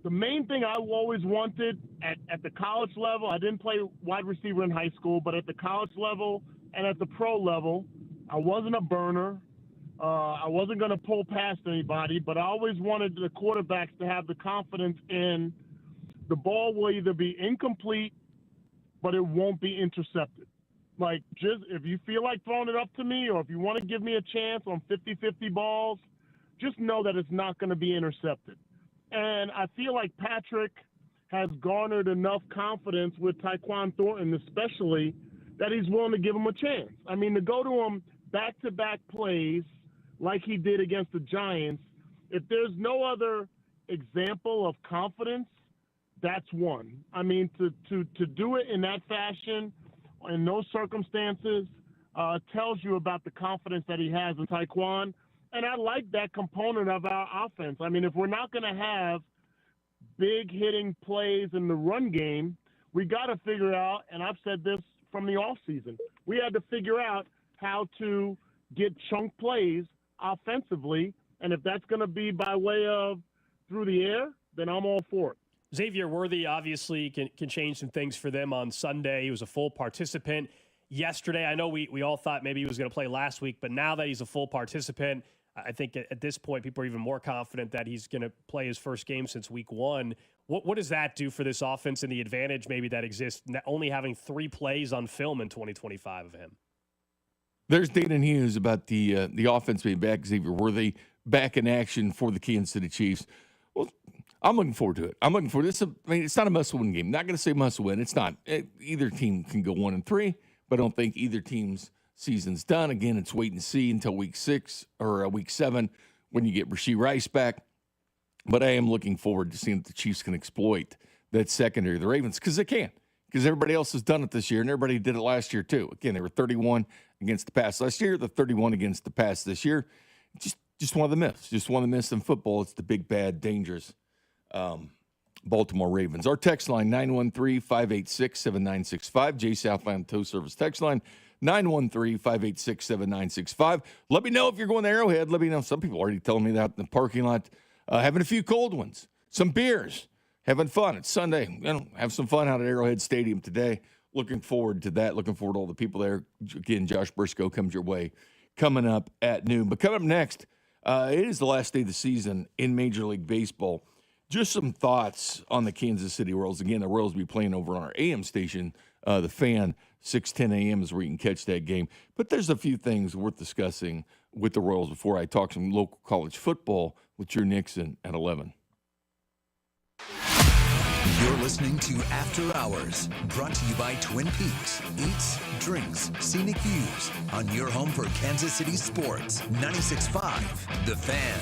The main thing I always wanted at the college level, I didn't play wide receiver in high school, but at the college level and at the pro level, I wasn't a burner. I wasn't going to pull past anybody, but I always wanted the quarterbacks to have the confidence in the ball will either be incomplete, but it won't be intercepted. Like, just if you feel like throwing it up to me, or if you want to give me a chance on 50-50 balls, just know that it's not going to be intercepted. And I feel like Patrick has garnered enough confidence with Tyquan Thornton, especially, that he's willing to give him a chance. I mean, to go to him back-to-back plays like he did against the Giants, if there's no other example of confidence, that's one. I mean, to do it in that fashion, in those circumstances, tells you about the confidence that he has in Tyquan. And I like that component of our offense. I mean, if we're not going to have big hitting plays in the run game, we got to figure out, and I've said this from the offseason. We had to figure out how to get chunk plays offensively, and if that's going to be by way of through the air, then I'm all for it. Xavier Worthy obviously can change some things for them on Sunday. He was a full participant yesterday. I know we all thought maybe he was going to play last week, but now that he's a full participant, I think at this point people are even more confident that he's going to play his first game since week 1. What does that do for this offense and the advantage maybe that exists, only having 3 plays on film in 2025 of him? There's Dana Hughes about the offense being back, Xavier Worthy back in action for the Kansas City Chiefs. Well, I'm looking forward to it. I'm looking forward to this. I mean, it's not a must-win game. Not going to say must-win. It's not. Either team can go 1-3, but I don't think either team's season's done. Again, it's wait and see until week 6 or week 7 when you get Rashee Rice back. But I am looking forward to seeing if the Chiefs can exploit that secondary of the Ravens, because they can. Because everybody else has done it this year, and everybody did it last year too. Again, they were 31 against the pass last year. They're 31 against the pass this year. Just one of the myths. Just one of the myths in football. It's the big, bad, dangerous Baltimore Ravens. Our text line, 913-586-7965. Jay Southland Tow Service text line, 913-586-7965. Let me know if you're going to Arrowhead. Let me know. Some people are already telling me that in the parking lot. Having a few cold ones, some beers, having fun. It's Sunday. Have some fun out at Arrowhead Stadium today. Looking forward to that. Looking forward to all the people there. Again, Josh Briscoe comes your way coming up at noon. But coming up next, it is the last day of the season in Major League Baseball. Just some thoughts on the Kansas City Royals. Again, the Royals will be playing over on our AM station, The Fan, 6:10 a.m. is where you can catch that game. But there's a few things worth discussing with the Royals before I talk some local college football with Drew Nixon at 11. You're listening to After Hours, brought to you by Twin Peaks. Eats, drinks, scenic views on your home for Kansas City sports. 96.5, The Fan.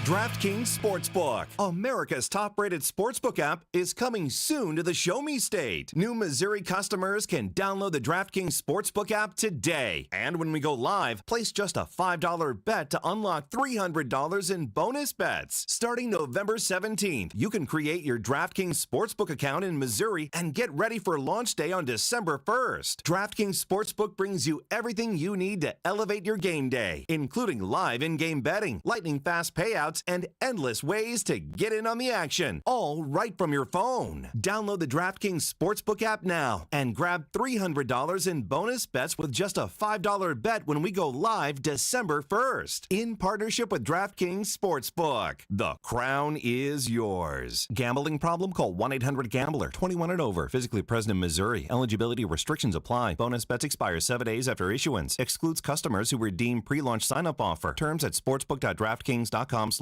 DraftKings Sportsbook, America's top-rated sportsbook app, is coming soon to the Show Me State. New Missouri customers can download the DraftKings Sportsbook app today. And when we go live, place just a $5 bet to unlock $300 in bonus bets. Starting November 17th, you can create your DraftKings Sportsbook account in Missouri and get ready for launch day on December 1st. DraftKings Sportsbook brings you everything you need to elevate your game day, including live in-game betting, lightning-fast payouts, and endless ways to get in on the action, all right from your phone. Download the DraftKings Sportsbook app now and grab $300 in bonus bets with just a $5 bet when we go live December 1st. In partnership with DraftKings Sportsbook, the crown is yours. Gambling problem? Call 1-800-GAMBLER. 21 and over. Physically present in Missouri. Eligibility restrictions apply. Bonus bets expire 7 days after issuance. Excludes customers who redeem pre-launch sign-up offer. Terms at sportsbook.draftkings.com/promos.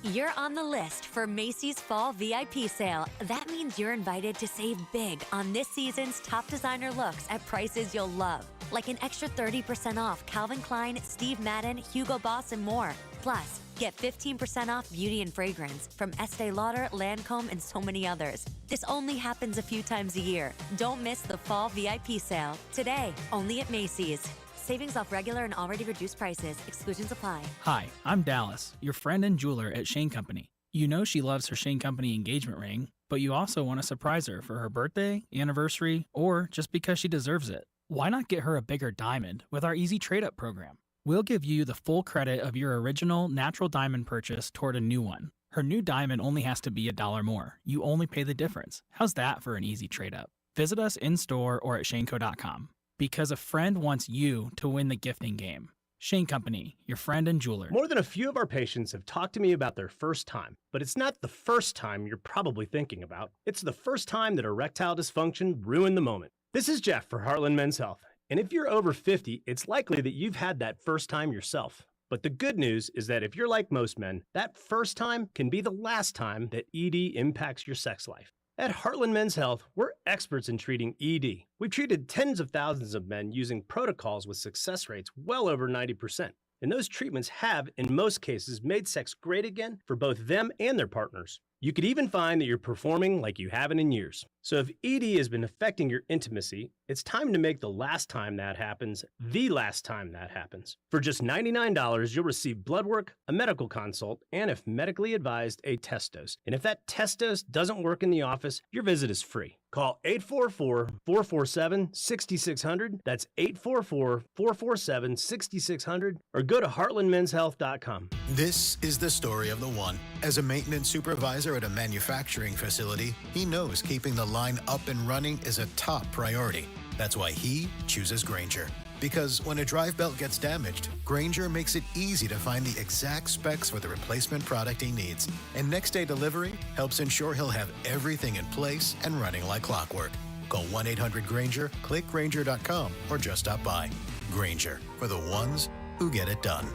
You're on the list for Macy's Fall VIP Sale. That means you're invited to save big on this season's top designer looks at prices you'll love. Like an extra 30% off Calvin Klein, Steve Madden, Hugo Boss, and more. Plus, get 15% off beauty and fragrance from Estee Lauder, Lancome, and so many others. This only happens a few times a year. Don't miss the Fall VIP Sale today, only at Macy's. Savings off regular and already reduced prices. Exclusions apply. Hi, I'm Dallas, your friend and jeweler at Shane Company. You know she loves her Shane Company engagement ring, but you also want to surprise her for her birthday, anniversary, or just because she deserves it. Why not get her a bigger diamond with our Easy Trade-Up program? We'll give you the full credit of your original natural diamond purchase toward a new one. Her new diamond only has to be $1 more. You only pay the difference. How's that for an easy trade-up? Visit us in-store or at shaneco.com. Because a friend wants you to win the gifting game. Shane Company, your friend and jeweler. More than a few of our patients have talked to me about their first time, but it's not the first time you're probably thinking about. It's the first time that erectile dysfunction ruined the moment. This is Jeff for Heartland Men's Health, and if you're over 50, it's likely that you've had that first time yourself. But the good news is that if you're like most men, that first time can be the last time that ED impacts your sex life. At Heartland Men's Health, we're experts in treating ED. We've treated tens of thousands of men using protocols with success rates well over 90%. And those treatments have, in most cases, made sex great again for both them and their partners. You could even find that you're performing like you haven't in years. So if ED has been affecting your intimacy, it's time to make the last time that happens the last time that happens. For just $99, you'll receive blood work, a medical consult, and if medically advised, a test dose. And if that test dose doesn't work in the office, your visit is free. Call 844-447-6600. That's 844-447-6600. Or go to heartlandmenshealth.com. This is the story of the one. As a maintenance supervisor at a manufacturing facility, he knows keeping the line up and running is a top priority. That's why he chooses Grainger. Because when a drive belt gets damaged, Grainger makes it easy to find the exact specs for the replacement product he needs. And next day delivery helps ensure he'll have everything in place and running like clockwork. Call 1-800-GRAINGER, click Grainger.com, or just stop by. Grainger, for the ones who get it done.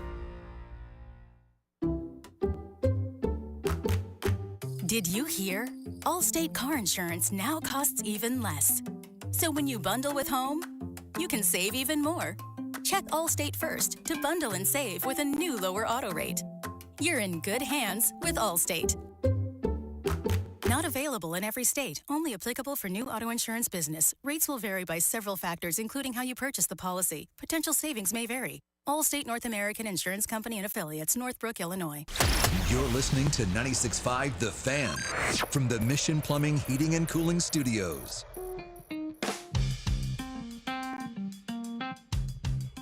Did you hear? Allstate car insurance now costs even less. So when you bundle with home, you can save even more. Check Allstate first to bundle and save with a new lower auto rate. You're in good hands with Allstate. Not available in every state. Only applicable for new auto insurance business. Rates will vary by several factors, including how you purchase the policy. Potential savings may vary. Allstate North American Insurance Company and Affiliates, Northbrook, Illinois. You're listening to 96.5 The Fan from the Mission Plumbing, Heating, and Cooling Studios.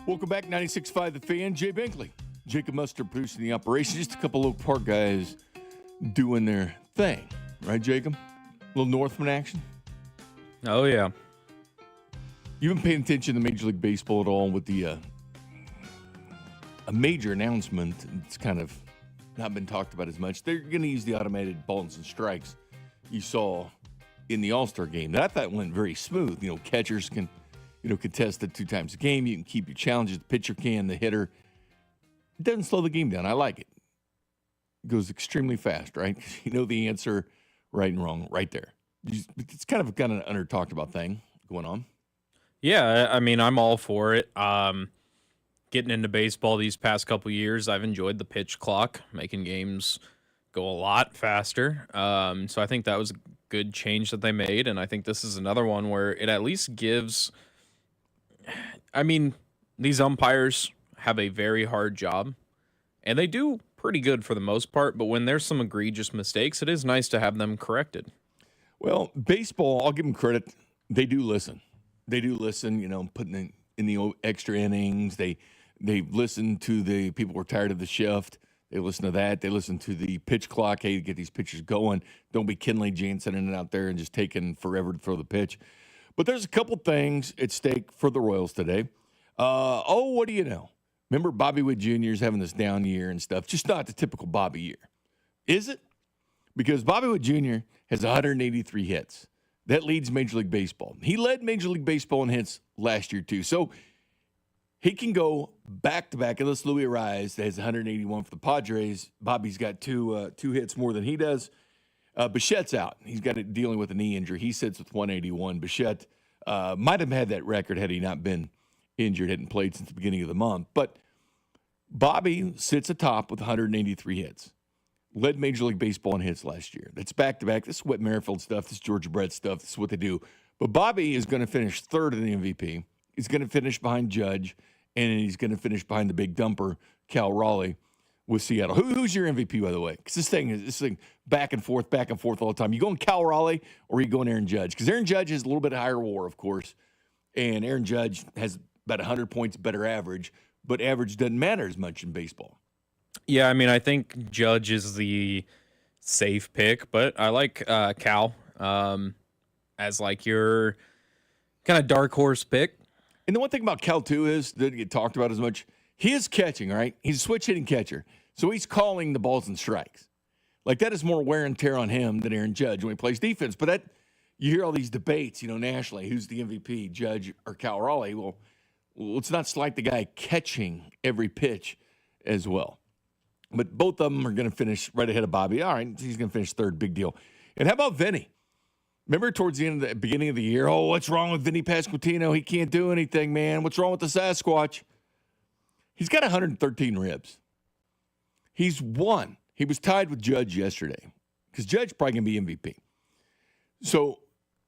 Welcome back, 96.5 The Fan. Jay Binkley, Jacob Mustard producing the operation. Just a couple of Park guys doing their thing. Right, Jacob? A little Northman action? Oh, yeah. You haven't paid attention to Major League Baseball at all with the a major announcement. It's kind of not been talked about as much. They're going to use the automated balls and strikes you saw in the All-Star game. That I thought went very smooth. You know, catchers can, contest it 2 times a game. You can keep your challenges. The pitcher can, the hitter. It doesn't slow the game down. I like it. It goes extremely fast, right? You know the answer, right and wrong, right there. It's kind of an under-talked about thing going on. Yeah, I mean, I'm all for it. Getting into baseball these past couple years, I've enjoyed the pitch clock, making games go a lot faster. So I think that was a good change that they made, and I think this is another one where it at least gives... I mean, these umpires have a very hard job, and they do pretty good for the most part, but when there's some egregious mistakes, it is nice to have them corrected. Well, baseball, I'll give them credit. They do listen. They do listen, putting in the extra innings. They listen to the people who are tired of the shift. They listen to that. They listen to the pitch clock. Hey, to get these pitchers going. Don't be Kenley Jansen it out there and just taking forever to throw the pitch. But there's a couple things at stake for the Royals today. What do you know? Remember Bobby Witt Jr. is having this down year and stuff. Just not the typical Bobby year. Is it? Because Bobby Witt Jr. has 183 hits. That leads Major League Baseball. He led Major League Baseball in hits last year, too. So he can go back-to-back. Unless Luis Ariz has 181 for the Padres. Bobby's got two hits more than he does. Bichette's out. He's got it dealing with a knee injury. He sits with 181. Bichette might have had that record had he not been injured, hadn't played since the beginning of the month. But Bobby sits atop with 183 hits. Led Major League Baseball in hits last year. That's back-to-back. This is Whit Merrifield stuff. This is Georgia Brett stuff. This is what they do. But Bobby is going to finish third in the MVP. He's going to finish behind Judge, and he's going to finish behind the big dumper, Cal Raleigh, with Seattle. Who's your MVP, by the way? Because this thing back and forth all the time. You going Cal Raleigh or are you going Aaron Judge? Because Aaron Judge has a little bit higher WAR, of course, and Aaron Judge has about 100 points better average, but average doesn't matter as much in baseball. Yeah, I mean, I think Judge is the safe pick, but I like Cal as like your kind of dark horse pick. And the one thing about Cal, too, is that get talked about as much. He is catching, right? He's a switch-hitting catcher. So he's calling the balls and strikes. Like, that is more wear and tear on him than Aaron Judge when he plays defense. But that you hear all these debates, nationally, who's the MVP, Judge or Cal Raleigh? Well, let's not slight the guy catching every pitch as well. But both of them are going to finish right ahead of Bobby. All right, he's going to finish third, big deal. And how about Vinny? Remember towards the beginning of the year, what's wrong with Vinny Pasquantino? He can't do anything, man. What's wrong with the Sasquatch? He's got 113 ribs. He's won. He was tied with Judge yesterday. because Judge probably going to be MVP. So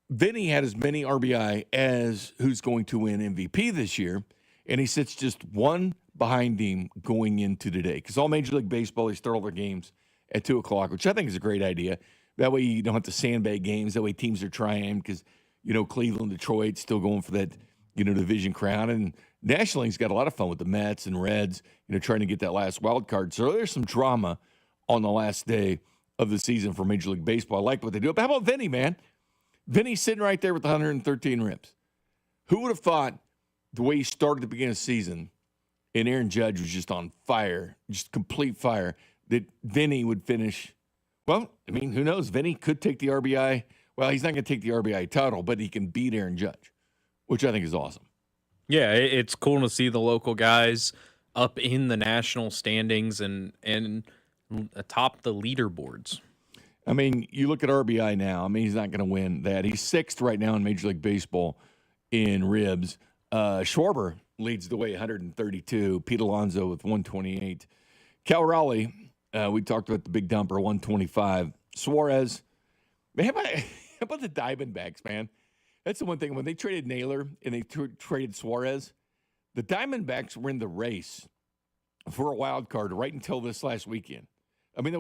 Vinny had as many RBI as who's going to win MVP this year, and he sits just one behind him going into today. Because all Major League Baseball, they start all their games at 2 o'clock, which I think is a great idea. That way you don't have to sandbag games. That way teams are trying because, Cleveland, Detroit still going for that, division crown. And National League's got a lot of fun with the Mets and Reds, trying to get that last wild card. So there's some drama on the last day of the season for Major League Baseball. I like what they do. But how about Vinny, man? Vinny's sitting right there with 113 ribs. Who would have thought the way he started the beginning of the season and Aaron Judge was just on fire, just complete fire, that Vinny would finish? Well, I mean, who knows? Vinny could take the RBI. Well, he's not going to take the RBI title, but he can beat Aaron Judge, which I think is awesome. Yeah, it's cool to see the local guys up in the national standings and atop the leaderboards. I mean, you look at RBI now. I mean, he's not going to win that. He's 6th right now in Major League Baseball in ribs. Schwarber leads the way, 132. Pete Alonso with 128. Cal Raleigh, we talked about the big dumper, 125. Suarez, man, how about the Diamondbacks, man? That's the one thing. When they traded Naylor and they traded Suarez, the Diamondbacks were in the race for a wild card right until this last weekend. I mean, the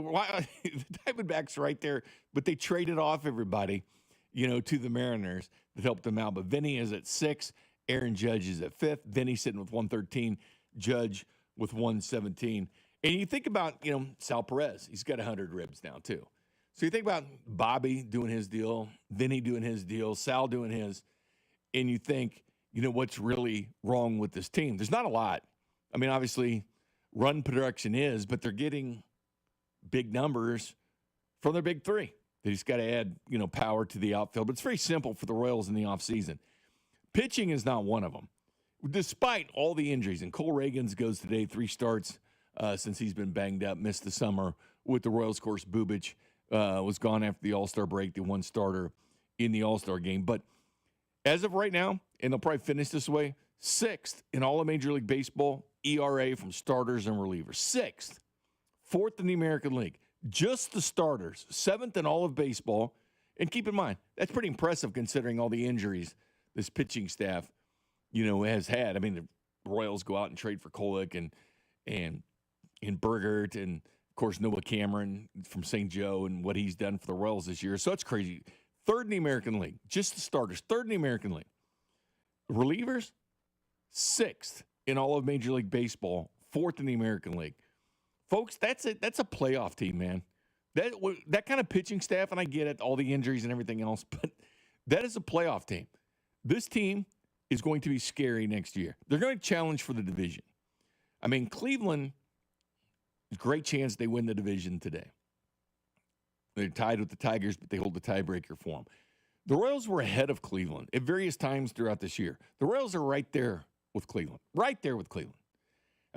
Diamondbacks are right there, but they traded off everybody, to the Mariners that helped them out. But Vinny is at 6. Aaron Judge is at 5th. Vinny sitting with 113. Judge with 117. And you think about, Sal Perez. He's got 100 ribs now, too. So you think about Bobby doing his deal, Vinny doing his deal, Sal doing his, and you think, what's really wrong with this team? There's not a lot. I mean, obviously, run production is, but they're getting big numbers from their big three. They just got to add, power to the outfield. But it's very simple for the Royals in the offseason. Pitching is not one of them. Despite all the injuries, and Cole Reagans goes today, 3 starts since he's been banged up, missed the summer with the Royals. Of course, Bubic was gone after the All-Star break, the one starter in the All-Star game. But as of right now, and they'll probably finish this way, 6th in all of Major League Baseball, ERA from starters and relievers. 6th. 4th in the American League. Just the starters. 7th in all of baseball. And keep in mind, that's pretty impressive considering all the injuries this pitching staff, has had. I mean, the Royals go out and trade for Kolek and Bergert and, of course, Noah Cameron from St. Joe and what he's done for the Royals this year. So it's crazy. 3rd in the American League. Just the starters. 3rd in the American League. Relievers, 6th in all of Major League Baseball. 4th in the American League. Folks, that's a playoff team, man. That kind of pitching staff, and I get it, all the injuries and everything else, but that is a playoff team. This team is going to be scary next year. They're going to challenge for the division. I mean, Cleveland, great chance they win the division today. They're tied with the Tigers, but they hold the tiebreaker for them. The Royals were ahead of Cleveland at various times throughout this year. The Royals are right there with Cleveland. Right there with Cleveland.